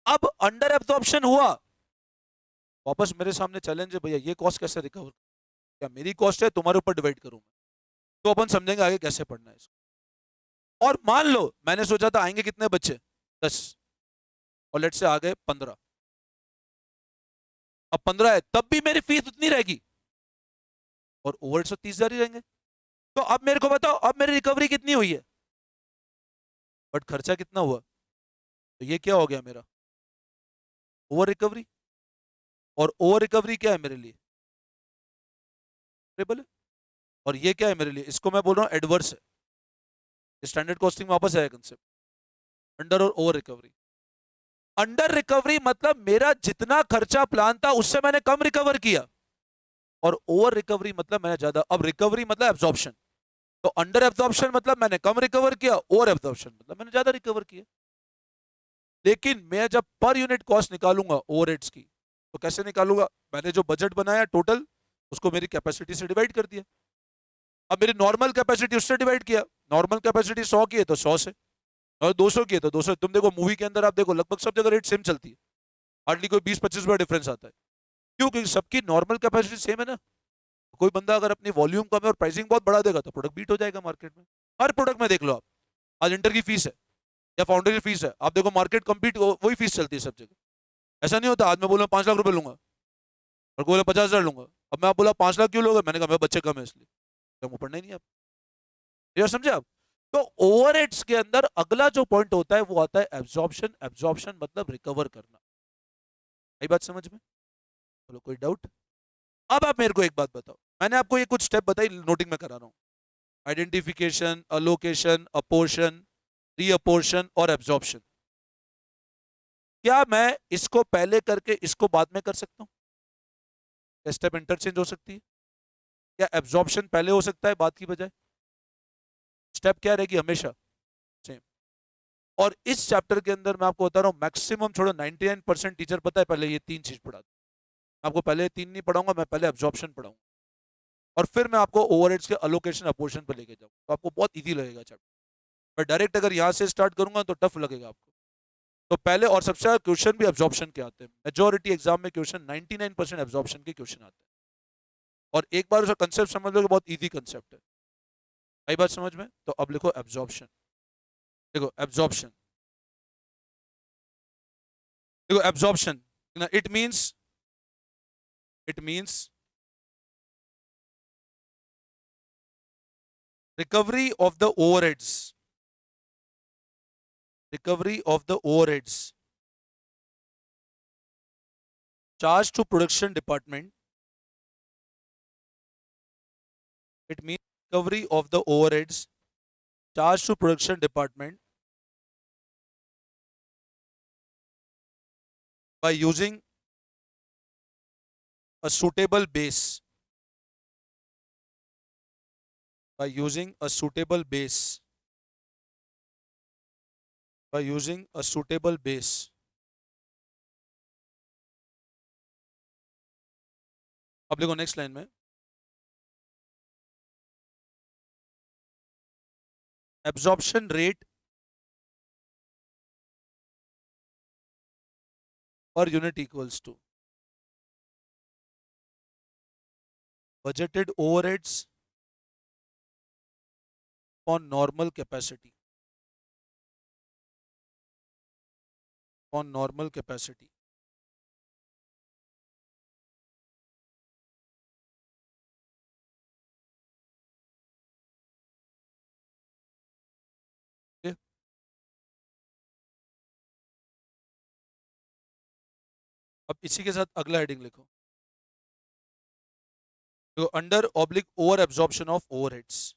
अब अंडर एब्जॉर्प्शन हुआ, वापस मेरे सामने चैलेंज है, भैया ये कॉस्ट कैसे रिकवर, क्या मेरी कॉस्ट है तुम्हारे ऊपर डिवाइड करूं मैं? तो अपन समझेंगे आगे कैसे पढ़ना है इसको। और मान लो मैंने सोचा था आएंगे कितने बच्चे, 10, और लेट से आ गए 15, अब 15 है तब भी मेरी फीस उतनी रहेगी और ओवर 30,000 ही रहेंगे। तो अब मेरे को बताओ अब मेरी रिकवरी कितनी हुई है, बट खर्चा कितना हुआ? तो ये क्या हो गया मेरा, ओवर रिकवरी। और ओवर रिकवरी क्या है मेरे लिए, टेबल है। और ये क्या है मेरे लिए, इसको मैं बोल रहा हूँ एडवर्स है। स्टैंडर्ड कॉस्टिंग में वापस आया कंसेप्ट, अंडर और ओवर रिकवरी। अंडर रिकवरी मतलब मेरा जितना खर्चा प्लान था उससे मैंने कम रिकवर किया, और ओवर रिकवरी मतलब मैंने ज्यादा। अब रिकवरी मतलब एब्जॉर्प्शन, तो अंडर एब्जॉर्प्शन मतलब मैंने कम रिकवर किया, ओवर एब्जॉर्प्शन मतलब मैंने ज्यादा रिकवर किया। लेकिन मैं जब पर यूनिट कॉस्ट निकालूंगा ओवरहेड्स की, तो कैसे निकालूंगा, मैंने जो बजट बनाया टोटल उसको मेरी कैपेसिटी से डिवाइड कर दिया। अब मेरी नॉर्मल कैपेसिटी उससे डिवाइड किया, नॉर्मल कैपेसिटी 100 की है तो 100 से, और 200 की है तो 200। तुम देखो मूवी के अंदर, आप देखो लगभग सब जगह रेट सेम चलती है, हार्डली कोई 20-25 रुपया डिफरेंस आता है। क्यों? क्योंकि सबकी नॉर्मल कैपेसिटी सेम है ना। कोई बंदा अगर अपनी वॉल्यूम कम है और प्राइसिंग बहुत बढ़ा देगा तो प्रोडक्ट बीट हो जाएगा मार्केट में। हर प्रोडक्ट में देख लो आप, आज इंटर की फीस है या फाउंडर की फीस है, आप देखो मार्केट कम्पीट वही फीस चलती है सब जगह। ऐसा नहीं होता आज मैं बोला 5 लाख रुपए लूंगा और कोई बोला 50,000 लूंगा। अब मैं आप बोला 5 लाख क्यों लोगे, मैंने कहा मेरे बच्चे कम है इसलिए, कम पढ़ना ही नहीं आप। ये समझे आप? तो ओवरहेड्स के अंदर अगला जो पॉइंट होता है वो आता है एब्जॉर्प्शन। एब्जॉर्प्शन मतलब रिकवर करना। यही बात समझ में? बोलो कोई डाउट? अब आप मेरे को एक बात बताओ, मैंने आपको ये कुछ स्टेप बताई, नोटिंग में करा रहा हूं। आइडेंटिफिकेशन, अलोकेशन, अपोर्शन, रीअपोर्शन और एब्जॉर्प्शन। क्या मैं इसको पहले करके इसको बाद में कर सकता हूँ? स्टेप इंटरचेंज हो सकती है? क्या एब्जॉर्प्शन पहले हो सकता है बात की बजाय? स्टेप क्या रहेगी हमेशा सेम। और इस चैप्टर के अंदर मैं आपको बता रहा हूँ मैक्सिमम छोड़ो 99% टीचर पता है पहले ये तीन चीज पढ़ा, आपको पहले तीन नहीं पढ़ाऊंगा, मैं पहले एब्जॉर्प्शन पढ़ाऊंगा और फिर मैं आपको ओवरहेड्स के अलोकेशन अपोर्शन पर लेके जाऊंगा, तो आपको बहुत इजी लगेगा चैप्टर। मैं डायरेक्ट अगर यहाँ से स्टार्ट करूंगा तो टफ लगेगा आपको। तो पहले और सबसे ज्यादा क्वेश्चन भी एब्जॉर्प्शन के आते हैं, मेजोरिटी एग्जाम में क्वेश्चन 99% एब्जॉर्प्शन के क्वेश्चन आते हैं। और एक बार उसका कंसेप्ट समझ लो, बहुत इजी कंसेप्ट है। आई बात समझ में? तो अब लिखो एब्जॉर्प्शन। देखो एब्जॉर्प्शन, देखो absorption, it means recovery of the overheads, recovery of the overheads charged to production department. It means recovery of the overheads charged to production department by using a suitable base, by using a suitable base, by using a suitable base. अब देखो next line में, absorption rate per unit equals to budgeted overheads on normal capacity, on normal capacity. Okay? अब इसी के साथ अगला heading लिखो, तो under oblique over absorption of overheads,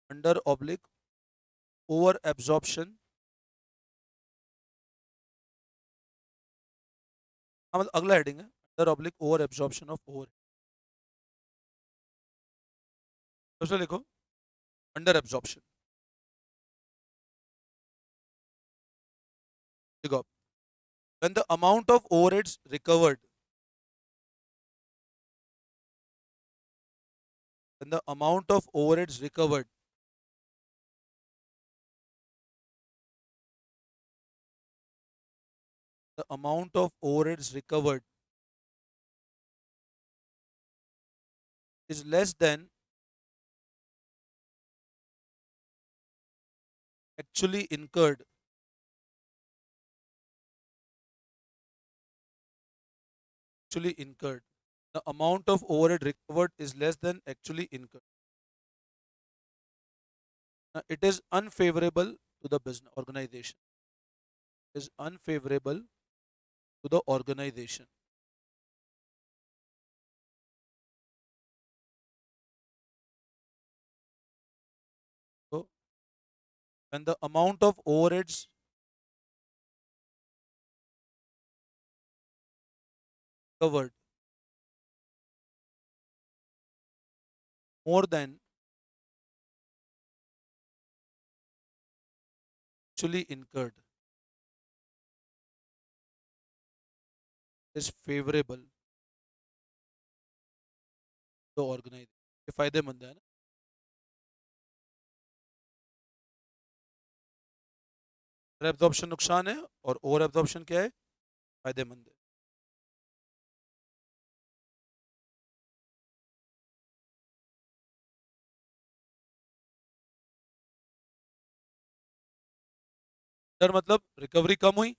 under oblique over absorption, हाँ मतलब अगला हेडिंग है under oblique over absorption of over. सबसे लिखो अंडर एब्जॉर्प्शन। देखो when the amount of overheads recovered, when the amount of overheads recovered the amount of overheads recovered is less than actually incurred. Actually incurred. The amount of overhead recovered is less than actually incurred. It is unfavorable to the business organization. Is unfavorable to the organization. So when the amount of overheads covered more than actually incurred is favorable to the organization. ये फायदेमंद है ना. Absorption नुकसान है और over absorption क्या है, फायदेमंद है. डर मतलब रिकवरी कम हुई,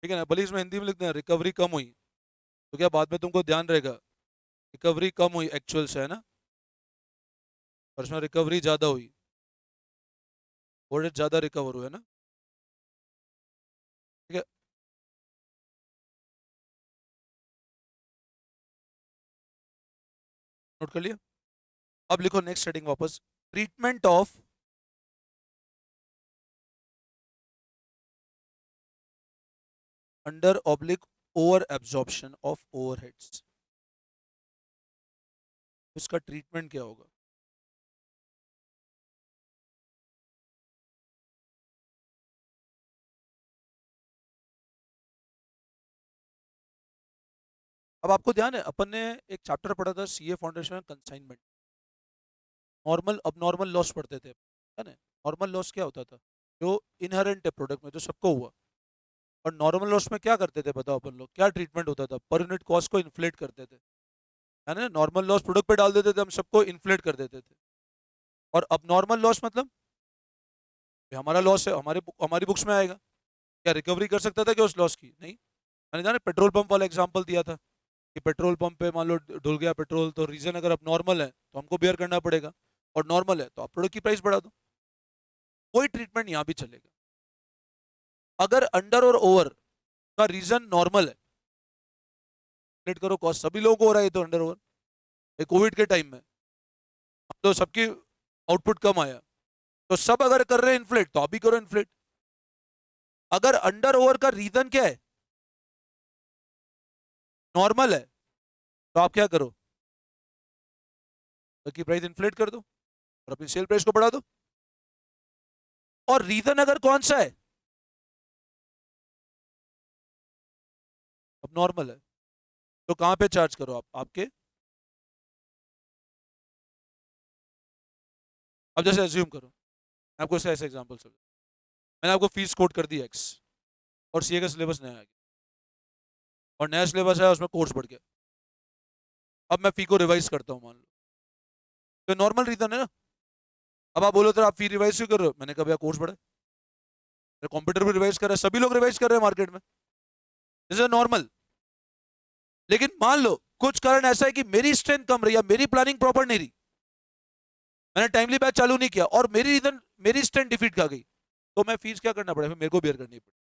ठीक है ना, भले इसमें हिंदी में लिखते हैं रिकवरी कम हुई, तो क्या बाद में तुमको ध्यान रहेगा रिकवरी कम हुई एक्चुअल से, है ना, और इसमें रिकवरी ज्यादा हुई, ओवरहेड ज्यादा रिकवर हुए, है ना. ठीक है. नोट कर लिया. अब लिखो नेक्स्ट हेडिंग वापस, treatment of under oblique over absorption of overheads. उसका ट्रीटमेंट क्या होगा. अब आपको ध्यान है अपन ने एक चैप्टर पढ़ा था सीए फाउंडेशन में कंसाइनमेंट, नॉर्मल अब नॉर्मल लॉस पढ़ते थे, है ना. नॉर्मल लॉस क्या होता था, जो इनहेरेंट है प्रोडक्ट में, जो सबको हुआ. और नॉर्मल लॉस में क्या करते थे बताओ अपन लोग, क्या ट्रीटमेंट होता था, पर यूनिट कॉस्ट को इन्फ्लेट करते थे, है ना. नॉर्मल लॉस प्रोडक्ट पे डाल देते थे हम, सबको इन्फ्लेट कर देते थे. और अब नॉर्मल लॉस मतलब ये हमारा लॉस है, हमारी बुक्स में आएगा. क्या रिकवरी कर सकता था क्या उस लॉस की, नहीं. मैंने जाने पेट्रोल पंप वाला एग्जांपल दिया था कि पेट्रोल पंप पे मान लो डुल गया पेट्रोल, तो रीजन अगर अब नॉर्मल है तो हमको बेयर करना पड़ेगा, और नॉर्मल है तो आप प्रोडक्ट की प्राइस बढ़ा दो. कोई ट्रीटमेंट यहाँ भी चलेगा. अगर अंडर और ओवर का रीजन नॉर्मल है, कैलकुलेट करो कॉस्ट, सभी लोगों को हो रहा है तो अंडर ओवर. कोविड के टाइम में तो सबकी आउटपुट कम आया, तो सब अगर कर रहे हैं इन्फ्लेट तो आप भी करो इन्फ्लेट. अगर अंडर ओवर का रीजन क्या है, नॉर्मल है, तो आप क्या करो, की प्राइस इन्फ्लेट कर दो और अपनी सेल प्राइस को बढ़ा दो. और रीजन अगर कौन सा है, अब नॉर्मल है, तो कहां पे चार्ज करो आप, आपके. अब जैसे एज्यूम करो, मैं आपको ऐसे एग्जांपल समझ, मैंने आपको फीस कोट कर दी एक्स, और सीए का सिलेबस नया आ गया, और नया सिलेबस है उसमें कोर्स बढ़ गया. अब मैं फी को रिवाइज करता हूँ मान लो, तो नॉर्मल रीजन है ना. अब आप बोलो तो आप फी रिवाइज क्यों कर रहे हो, मैंने कहा भैया कोर्स बढ़ा, कंप्यूटर भी रिवाइज कर रहा है, सभी लोग रिवाइज कर रहे हैं मार्केट में, दिस इज नॉर्मल. लेकिन मान लो कुछ कारण ऐसा है कि मेरी स्ट्रेंथ कम रही या मेरी प्लानिंग प्रॉपर नहीं रही, मैंने टाइमली बैच चालू नहीं किया, और मेरी स्ट्रेंथ डिफीट खा गई, तो मैं फीस क्या करना पड़ेगा, मेरे को बेयर करनी पड़ेगी.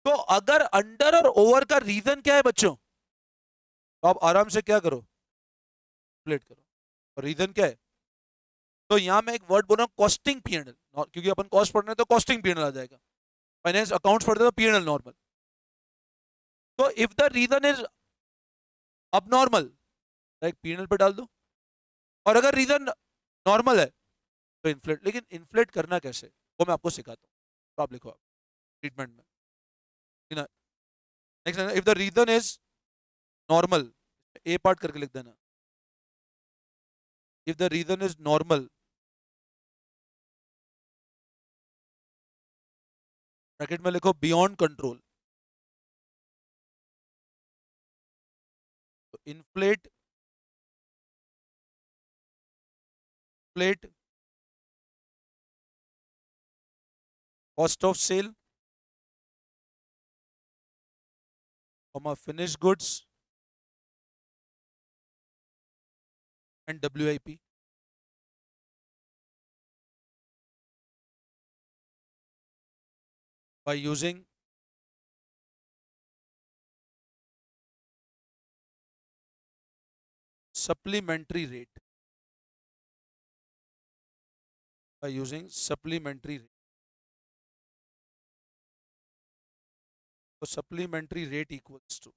तो अगर अंडर और ओवर का रीजन क्या है बच्चों, तो आप आराम से क्या करो, कैलकुलेट करो. और रीजन क्या है, तो यहां मैं एक वर्ड बोल रहा हूं कॉस्टिंग पीएनएल, क्योंकि अपन कॉस्ट पढ़ रहे हैं तो कॉस्टिंग पीएनएल आ जाएगा. फाइनेंस अकाउंट्स पढ़ते तो पीएनएल नॉर्मल. तो इफ द रीजन इज अब नॉर्मल, लाइक पीएनएल पे डाल दो. और अगर रीजन नॉर्मल है तो इन्फ्लेट. लेकिन इन्फ्लेट करना कैसे, वो मैं आपको सिखाता हूँ. तो आप लिखो आप ट्रीटमेंट में, next if the reason is normal, a part करके लिख देना. If the reason is normal, bracket में लिखो beyond control. inflate cost of sale, finished goods and WIP. By using supplementary rate. By using supplementary rate. So supplementary rate equals to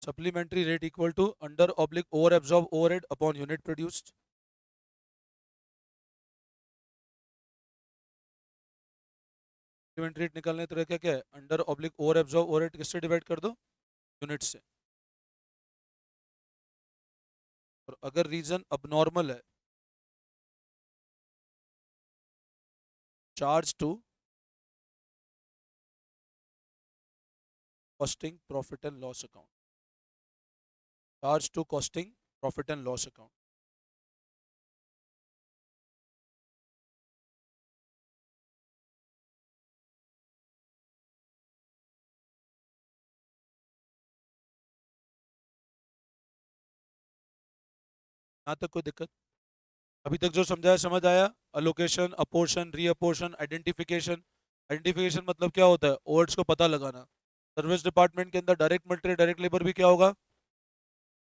supplementary rate equal to under oblique over absorb overhead upon unit produced. supplementary rate निकालने का तरीका क्या है? Under oblique over absorb overhead किससे divide कर दो? Unit से. और अगर रीजन अबनॉर्मल है, charge to costing profit and loss account. Charge to costing profit and loss account. यहाँ तक कोई दिक्कत? अभी तक जो समझाया समझ आया? Allocation, apportionment, reapportion, identification. Identification मतलब क्या होता है? ओवर्ड्स को पता लगाना. सर्विस डिपार्टमेंट के अंदर डायरेक्ट मटेरियल डायरेक्ट लेबर भी क्या होगा?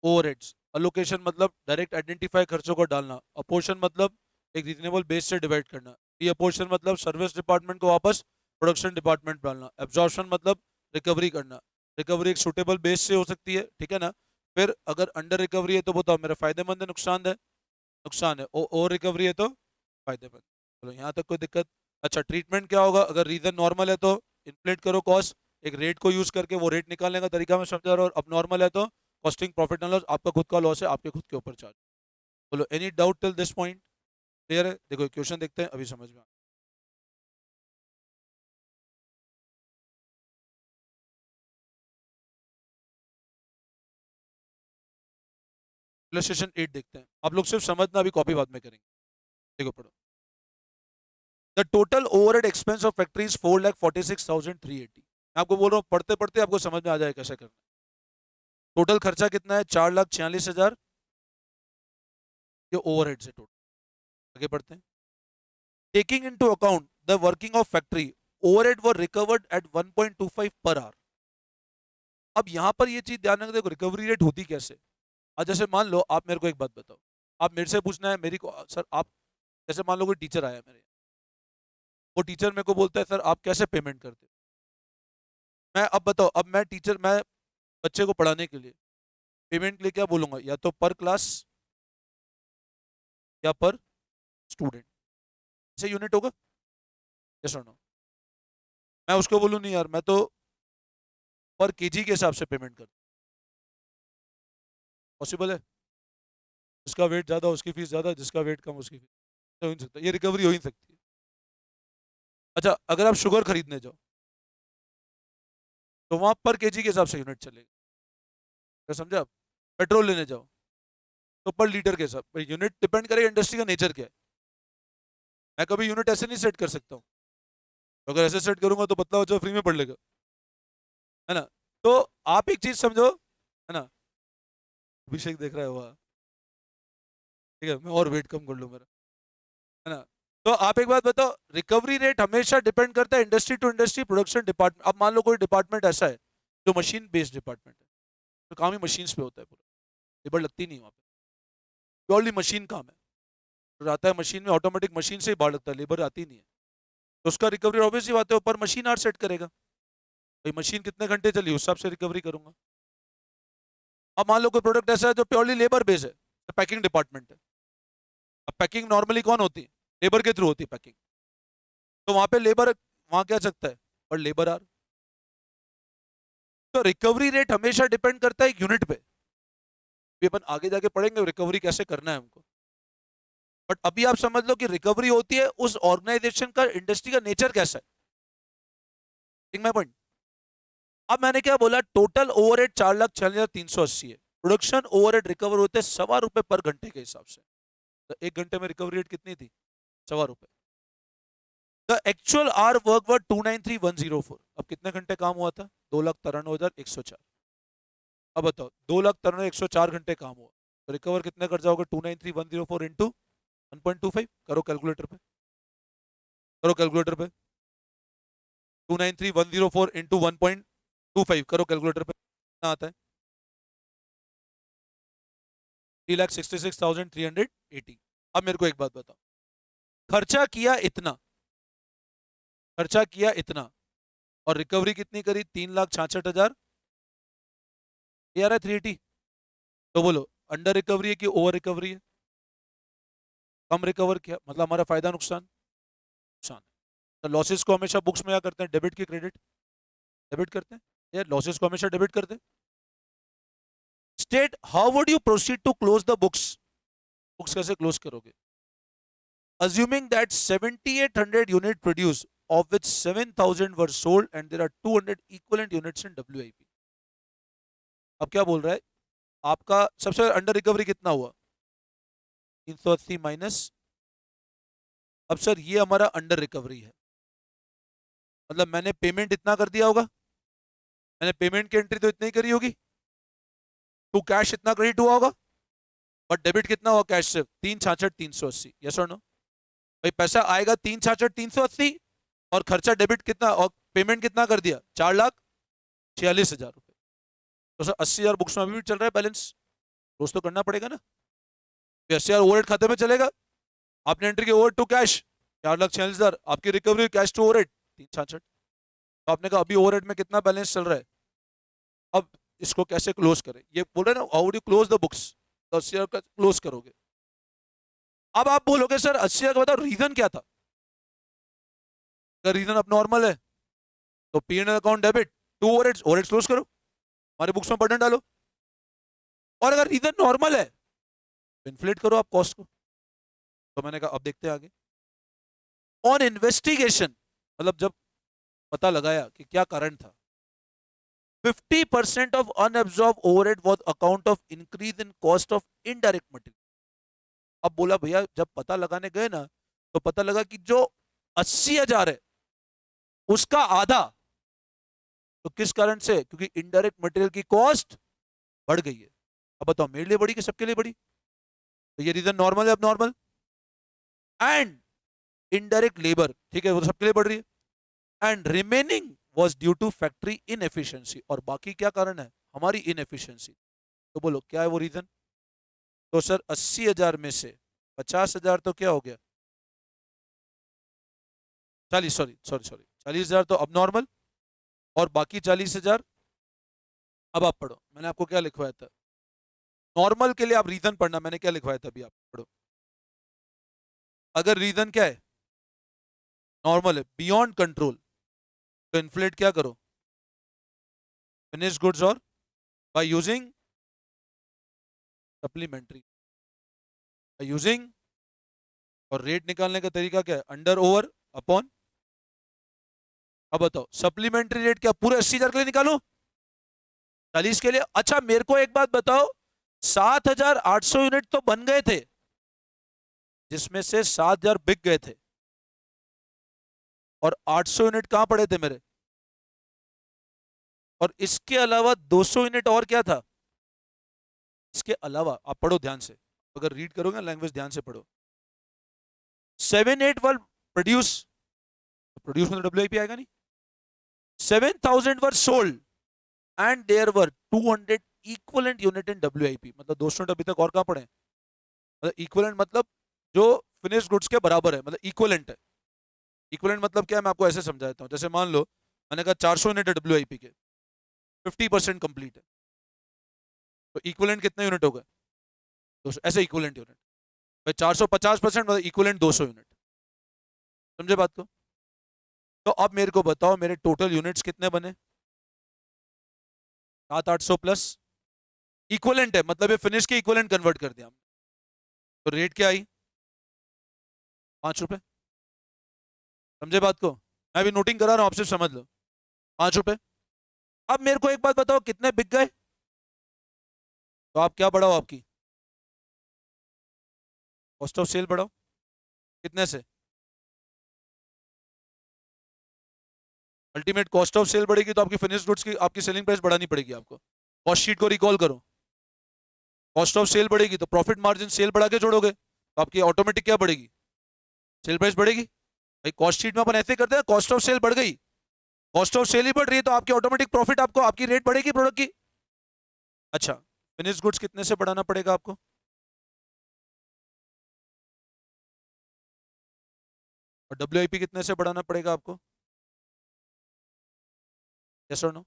ओवरहेड्स. अलोकेशन मतलब डायरेक्ट आइडेंटिफाई खर्चों को डालना. अपोर्शन मतलब एक रीजनेबल बेस से डिवाइड करना. रीअपोर्शन मतलब सर्विस डिपार्टमेंट को वापस प्रोडक्शन डिपार्टमेंट डालना. एब्जॉर्प्शन मतलब रिकवरी करना. रिकवरी एक सुटेबल बेस से हो सकती है, ठीक है ना? फिर अगर अंडर रिकवरी है तो बताओ मेरा फायदेमंद है नुकसान है? नुकसान है. ओवर रिकवरी है तो फायदेमंद. चलो यहाँ तक कोई दिक्कत? अच्छा, ट्रीटमेंट क्या होगा? अगर रीजन नॉर्मल है तो इन्फ्लेट करो कॉस्ट, एक रेट को यूज करके वो रेट निकालने का तरीका मैं समझा रहा हूँ. और अब नॉर्मल है तो कॉस्टिंग प्रॉफिट एंड लॉस, आपका खुद का लॉस है, आपके खुद के ऊपर चार्ज. बोलो any doubt till this point? Clear है? देखो क्वेश्चन देखते हैं, अभी समझ में. इलस्ट्रेशन 8 देखते हैं. आप लोग सिर्फ समझना, अभी कॉपी बाद में करेंगे. देखो पढ़ो. The total overhead expense of factory is 4,46,380. मैं आपको बोल रहा हूँ, पढ़ते पढ़ते आपको समझ में आ जाए कैसे करना. टोटल खर्चा कितना है? 4,46,000. ये ओवरहेड से टोटल. आगे बढ़ते हैं. Taking into account the working of factory, overhead were recovered at 1.25 per hour. अब यहां पर ये चीज ध्यान रखना, देखो रिकवरी रेट होती कैसे. आज जैसे मान लो, आप मेरे को एक बात बताओ. आप मेरे से पूछना है मेरी को, सर आप, जैसे मान लो कोई टीचर आया मेरे, वो टीचर मेरे को बोलता है सर आप कैसे पेमेंट करते हो. मैं अब बताओ, अब मैं टीचर, मैं बच्चे को पढ़ाने के लिए पेमेंट के लिए क्या बोलूंगा? या तो पर क्लास या पर स्टूडेंट. ऐसे यूनिट होगा? यस और नो? मैं उसको बोलूँ नहीं यार, मैं तो पर केजी के हिसाब से पेमेंट कर. पॉसिबल है? जिसका वेट ज्यादा उसकी फीस ज्यादा, जिसका वेट कम उसकी फीस. हो ही नहीं सकता, ये रिकवरी हो ही नहीं सकती है. अच्छा, अगर आप शुगर खरीदने जाओ तो वहां पर केजी के हिसाब से यूनिट चलेगा. क्या समझे आप? पेट्रोल लेने जाओ तो पर लीटर के हिसाब. यूनिट डिपेंड करेगा इंडस्ट्री का नेचर क्या है. मैं कभी यूनिट ऐसे नहीं सेट कर सकता हूँ. अगर ऐसे सेट करूंगा तो पतला हो जाओ फ्री में पड़ लेगा, है ना? तो आप एक चीज समझो, है ना? अभिषेक देख रहा है हुआ, ठीक है, मैं और वेट कम कर लूँ मेरा, है ना? तो आप एक बात बताओ, रिकवरी रेट हमेशा डिपेंड करता है industry to industry, production department. अब मान लो कोई डिपार्टमेंट ऐसा है जो मशीन बेस्ड डिपार्टमेंट है, तो काम ही मशीन पे होता है पूरा, लेबर लगती नहीं वहाँ पे, प्योरली मशीन काम है. तो आता है मशीन में, ऑटोमेटिक मशीन से ही बाहर लगता है, लेबर आती नहीं है. तो उसका रिकवरी ऑब्वियसली बात है ऊपर मशीन आर सेट करेगा. भाई मशीन कितने घंटे चली उस हिसाब से रिकवरी करूंगा. अब मान लो कोई प्रोडक्ट ऐसा है जो प्योरली लेबर बेस्ड है, तो पैकिंग डिपार्टमेंट है. अब पैकिंग नॉर्मली कौन होती है? लेबर के थ्रू होती है पैकिंग. तो वहां पे लेबर, वहां क्या सकता है? पर लेबर आर. तो रिकवरी रेट हमेशा डिपेंड करता है एक यूनिट पे। भी अपन आगे जाके पढ़ेंगे रिकवरी कैसे करना है हमको, बट अभी आप समझ लो कि रिकवरी होती है उस ऑर्गेनाइजेशन का, इंडस्ट्री का नेचर कैसा है। ठीक मैं पॉइंट। अब मैंने क्या बोला, टोटल ओवरहेड 4,46,380 है, प्रोडक्शन ओवरहेड रिकवर होते हैं ₹1.25 पर घंटे के हिसाब से। तो एक घंटे में रिकवरी रेट कितनी थी? ₹1.25। द एक्चुअल आर वर्क वर 293,104। अब कितने घंटे काम हुआ था? 2,93,104। अब बताओ 2,93,104 घंटे काम हुआ, तो रिकवर कितने कर जाओगे? 293,104 इंटू 1.25। करो कैलकुलेटर पे, करो कैलकुलेटर पे। 293,104 इंटू 1.25 करो कैलकुलेटर पे, कितना आता है? 3,66,380। अब मेरे को एक बात बताओ, खर्चा किया इतना, खर्चा किया इतना और रिकवरी कितनी करी? 3,66,000। ये आ रहा है 380। तो बोलो अंडर रिकवरी है कि ओवर रिकवरी है? कम रिकवर किया मतलब हमारा फायदा नुकसान? नुकसान। तो लॉसेस को हमेशा बुक्स में क्या करते हैं? डेबिट की क्रेडिट? डेबिट करते हैं यार, लॉसेस को हमेशा डेबिट करते हैं। State how would you proceed to close the books? Books कैसे क्लोज करोगे? Assuming that 7,800 unit produced, of which 7,000 were sold and there are 200 equivalent units in WIP। अब क्या बोल रहा है आपका सबसे अंडर रिकवरी कितना हुआ? 380 माइनस। अब सर ये हमारा अंडर रिकवरी है, मतलब मैंने पेमेंट इतना कर दिया होगा, मैंने पेमेंट की एंट्री तो इतनी ही करी होगी, टू कैश इतना क्रेडिट हुआ होगा, बट डेबिट कितना हुआ कैश से? 366,380। यस और नो? भाई पैसा आएगा 366,380 और खर्चा डेबिट कितना और पेमेंट कितना कर दिया? 4,46,000 रुपए। तो सर 80,000 बुक्स में अभी भी चल रहा है बैलेंस, रोज तो करना पड़ेगा ना। 80,000 ओवरहेड खाते में चलेगा, आपने एंट्री की ओवर टू कैश 4,46,000, आपकी रिकवरी कैश टू ओवरहेड 366। तो आपने कहा अभी ओवरहेड में कितना बैलेंस चल रहा है, अब इसको कैसे क्लोज करें? ये बोल रहे ना how do close the books, तो 80,000 का क्लोज करोगे। अब आप बोलोगे सर 80,000 का बताओ रीजन क्या था? अगर रीजन अब नॉर्मल है तो P and account debit, to overheads, overheads close करो, हमारे बुक्स में बर्डन डालो। और अगर रीजन नॉर्मल है तो इन्फ्लेट करो आप कॉस्ट को। तो मैंने कहा अब देखते हैं आगे। ऑन इन्वेस्टिगेशन, मतलब जब पता लगाया कि क्या कारण था, 50% of unabsorbed overhead was account of increase in cost of indirect material. अब बोला भैया जब पता लगाने गए ना तो पता लगा कि जो 80,000 है उसका आधा, तो किस कारण से? क्योंकि इनडायरेक्ट मटेरियल की कॉस्ट बढ़ गई है। अब बताओ मेरे लिए बढ़ी कि सबके लिए बढ़ी? तो ये रीजन नॉर्मल है अब नॉर्मल। एंड इनडायरेक्ट लेबर, ठीक है, वो तो सबके लिए बढ़ रही है। And remaining was due to factory inefficiency, और बाकी क्या कारण है? हमारी इनएफिशिएंसी। तो बोलो क्या है वो रीजन? तो सर 80,000 में से 50,000 तो क्या हो गया? 40, सॉरी सॉरी सॉरी, 40,000 तो अब नॉर्मल, और बाकी 40,000 अब आप पढ़ो मैंने आपको क्या लिखवाया था नॉर्मल के लिए। आप रीजन पढ़ना, मैंने क्या लिखवाया था अभी, आप पढ़ो। अगर रीजन क्या है? नॉर्मल है, बियॉन्ड कंट्रोल, तो इन्फ्लेट क्या करो? फिनिश गुड्स और by using supplementary, by using, और रेट निकालने का तरीका क्या है? Under over upon. अब बताओ सप्लीमेंट्री रेट क्या पूरे 80,000 के लिए निकालो? 40 के लिए? अच्छा मेरे को एक बात बताओ, 7,800 यूनिट तो बन गए थे जिसमें से 7,000 बिक गए थे, और 800 यूनिट कहां पड़े थे मेरे? और इसके अलावा 200 यूनिट और क्या था? इसके अलावा आप पढ़ो ध्यान से, अगर रीड करोगे लैंग्वेज ध्यान से पढ़ो। 7,800 वर प्रोड्यूस, प्रोड्यूस में तो WIP आएगा नहीं। 7,000 were sold and there were 200 equivalent unit in WIP, मतलब 200 यूनिट अभी तक और कहां पड़े हैं? मतलब इक्विवेलेंट मतलब जो फिनिश गुड्स के बराबर है, मतलब इक्विवेलेंट है। इक्विवेलेंट मतलब क्या है मैं आपको ऐसे समझा देता हूं, जैसे मान लो मैंने कहा 400 यूनिट है WIP के, 50% कंप्लीट है, तो इक्विवेलेंट कितने यूनिट हो गए? 200, ऐसे इक्विवेलेंट यूनिट। भाई 450% मतलब इक्विवेलेंट 200 यूनिट। समझे बात को? तो अब मेरे को बताओ मेरे टोटल यूनिट्स कितने बने? $7,800 प्लस इक्वलेंट है, मतलब ये फिनिश के इक्वलेंट कन्वर्ट कर दिया हमने। तो रेट क्या आई? ₹5। समझे बात को? मैं भी नोटिंग करा रहा हूँ, आपसे समझ लो। ₹5। अब मेरे को एक बात बताओ, कितने बिक गए? तो आप क्या बढ़ाओ, आपकी कॉस्ट ऑफ सेल बढ़ाओ। कितने से? अल्टीमेट कॉस्ट ऑफ सेल बढ़ेगी तो आपकी फिनिश गुड्स की आपकी सेलिंग प्राइस बढ़ानी पड़ेगी आपको। कॉस्ट शीट को रिकॉल करो। कॉस्ट ऑफ सेल बढ़ेगी तो प्रॉफिट मार्जिन सेल बढ़ा के जोड़ोगे तो आपकी ऑटोमेटिक क्या बढ़ेगी? सेल प्राइस बढ़ेगी। भाई कॉस्ट शीट में अपन ऐसे करते हैं, कॉस्ट ऑफ सेल बढ़ गई, कॉस्ट ऑफ सेल ही बढ़ रही है तो आपकी ऑटोमेटिक प्रॉफिट आपको आपकी रेट बढ़ेगी प्रोडक्ट की। अच्छा, फिनिश गुड्स कितने से बढ़ाना पड़ेगा आपको? और WIP कितने से बढ़ाना पड़ेगा आपको? यस और नो?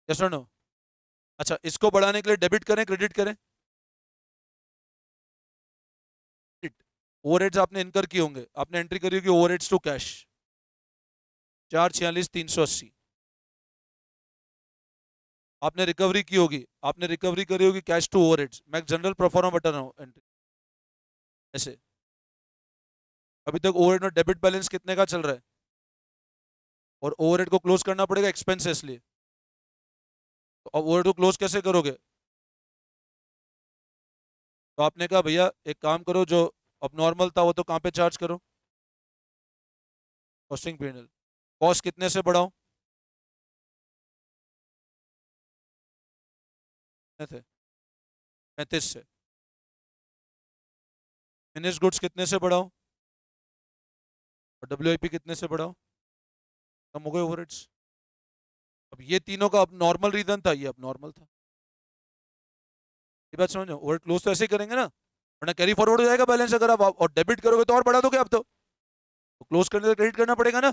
यस और नो? अच्छा, इसको बढ़ाने के लिए डेबिट करें क्रेडिट करें? ओवरहेड्स आपने इनकर किए होंगे, आपने एंट्री करी होगी ओवरहेड्स टू कैश 446,380। आपने रिकवरी की होगी, आपने रिकवरी करी होगी कैश टू ओवरहेड्स। मैं जनरल प्रोफार्मा बता रहा हूँ एंट्री ऐसे। अभी तक ओवरहेड में डेबिट बैलेंस कितने का चल रहा है? और ओवरहेड को क्लोज करना पड़ेगा एक्सपेंसेस लिए। तो ओवरहेड को क्लोज कैसे करोगे? तो आपने कहा भैया एक काम करो, जो अब नॉर्मल था वो तो कहाँ पे चार्ज करो? Costing P&L। कॉस्ट कितने से बढ़ाओ? कितने थे? 35 से। फिनिश गुड्स कितने से बढ़ाओ? और WIP कितने से बढ़ाओ? कम हो गए ओवरहेड्स। अब ये तीनों का अब नॉर्मल रीजन था, ये अब नॉर्मल था। ये बात समझ, ओवर क्लोज तो ऐसे ही करेंगे ना, वरना कैरी फॉरवर्ड हो जाएगा बैलेंस। अगर आप और डेबिट करोगे तो और बढ़ा दोगे आप तो क्लोज करने से क्रेडिट करना पड़ेगा ना।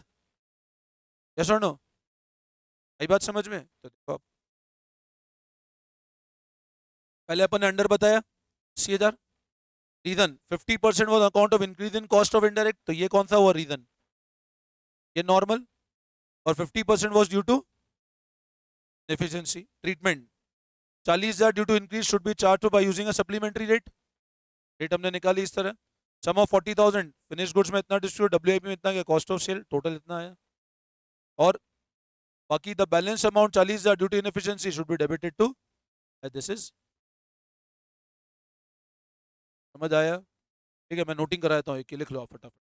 यस और नो? आई बात समझ में? तो देखो आप, पहले अपन ने अंडर बताया 80,000। Reason 50% was account of increase in cost of indirect, तो ये कौन सा हुआ रीजन? ये नॉर्मल। और 50% was due to efficiency treatment. 40,000 due to increase should be charge by using a supplementary rate. Rate हमने निकाली इस तरह। सम ऑफ 40,000 फिनिश गुड्स में इतना डिस्ट्रीब्यूट, WIP में इतना, कॉस्ट ऑफ सेल टोटल इतना आया। और बाकी the balance amount 40,000 due to inefficiency should be debited to, this is. समझ आया? ठीक है, मैं नोटिंग कराता हूँ, एक लिख लो आप फटाफट।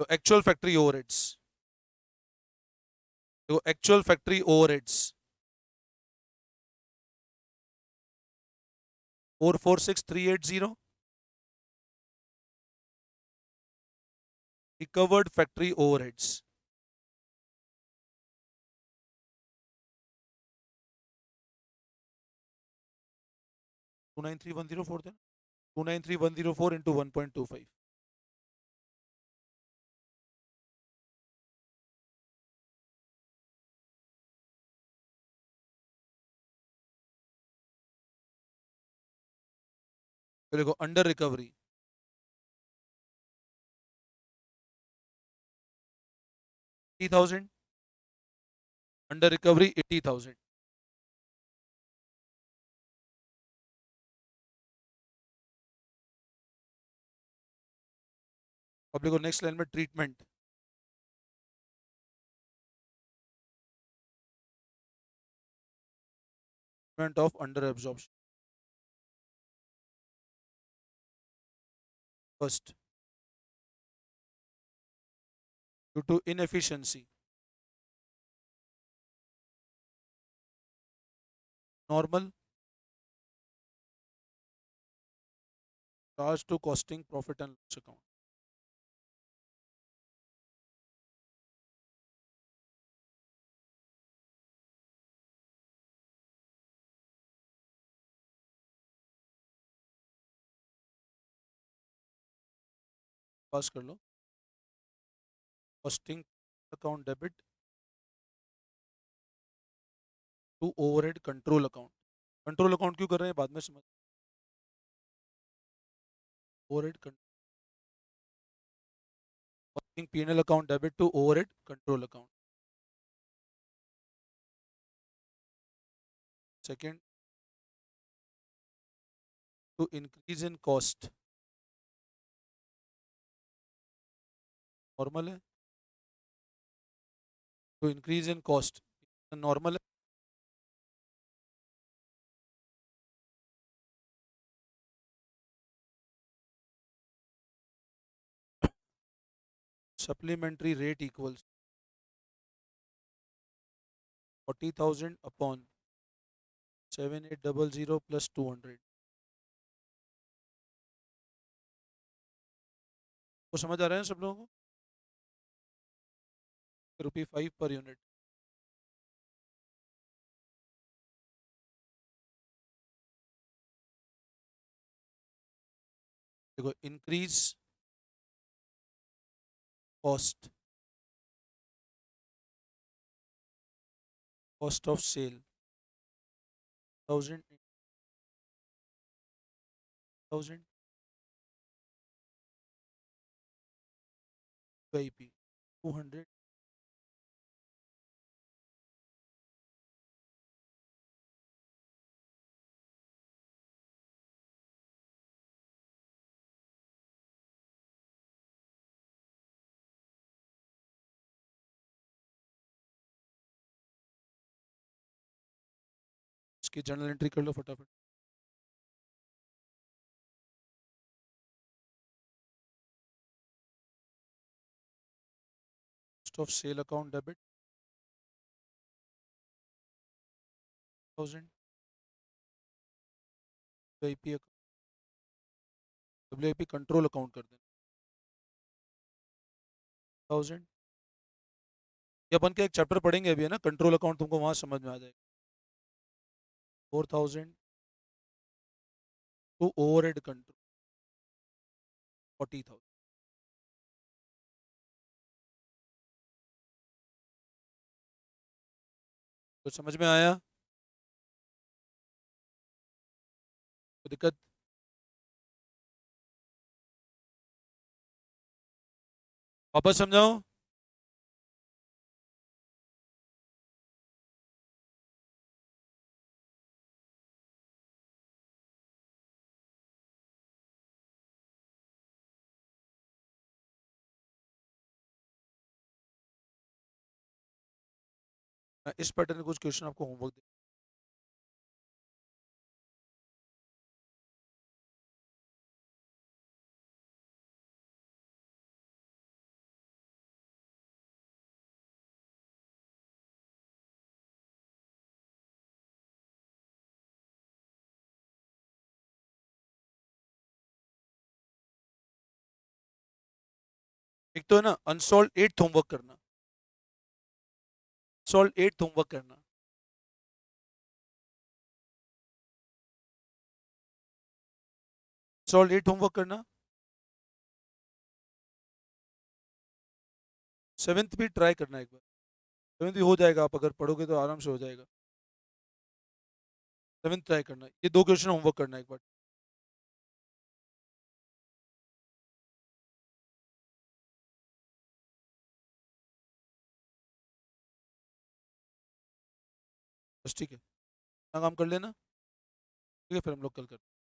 तो एक्चुअल फैक्ट्री ओवरहेड्स, तो actual factory overheads 446,380। Recovered factory overheads 293,104 थे। 293,104 इंटू 1.25। तो देखो अंडर रिकवरी 80,000, अंडर रिकवरी 80,000। अब देखो नेक्स्ट लाइन में treatment of under absorption. First, due to inefficiency normal charge to costing profit and loss account. Pass कर लो। Costing account debit to overhead control account. Control account क्यों कर रहे हैं बाद में समझ। Overhead costing P&L account debit to overhead control account. Second to increase in cost normal है, to increase in cost normal है। Supplementary rate equals 40,000 upon 7800 plus 200। वो समझ आ रहे हैं सब लोगों को? ₹5 पर यूनिट। देखो increase cost, cost of sale 1000 1000 IP 200 इसकी जर्नल एंट्री कर लो फटाफट। Cost of sale account debit 1000 WIP WIP control account कर देना 1000। ये अपन के एक चैप्टर पढ़ेंगे अभी है ना, कंट्रोल अकाउंट, तुमको वहां समझ में आ जाएगा। 4000 टू ओवरहेड कंट्रोल 40,000। तो समझ में आया? कोई दिक्कत? वापस समझाओ। मैं इस पैटर्न के कुछ क्वेश्चन आपको होमवर्क दे। एक तो है ना अनसॉल्व 8 होमवर्क करना, सॉल्व 8 होमवर्क करना। सॉल्व 8 होमवर्क करना। 7th भी ट्राई करना एक बार। 7th भी हो जाएगा, आप अगर पढ़ोगे तो आराम से हो जाएगा। 7th ट्राई करना, ये 2 क्वेश्चन होमवर्क करना एक बार। बस ठीक है, इतना काम कर लेना। ठीक है, फिर हम लोग कल करते हैं।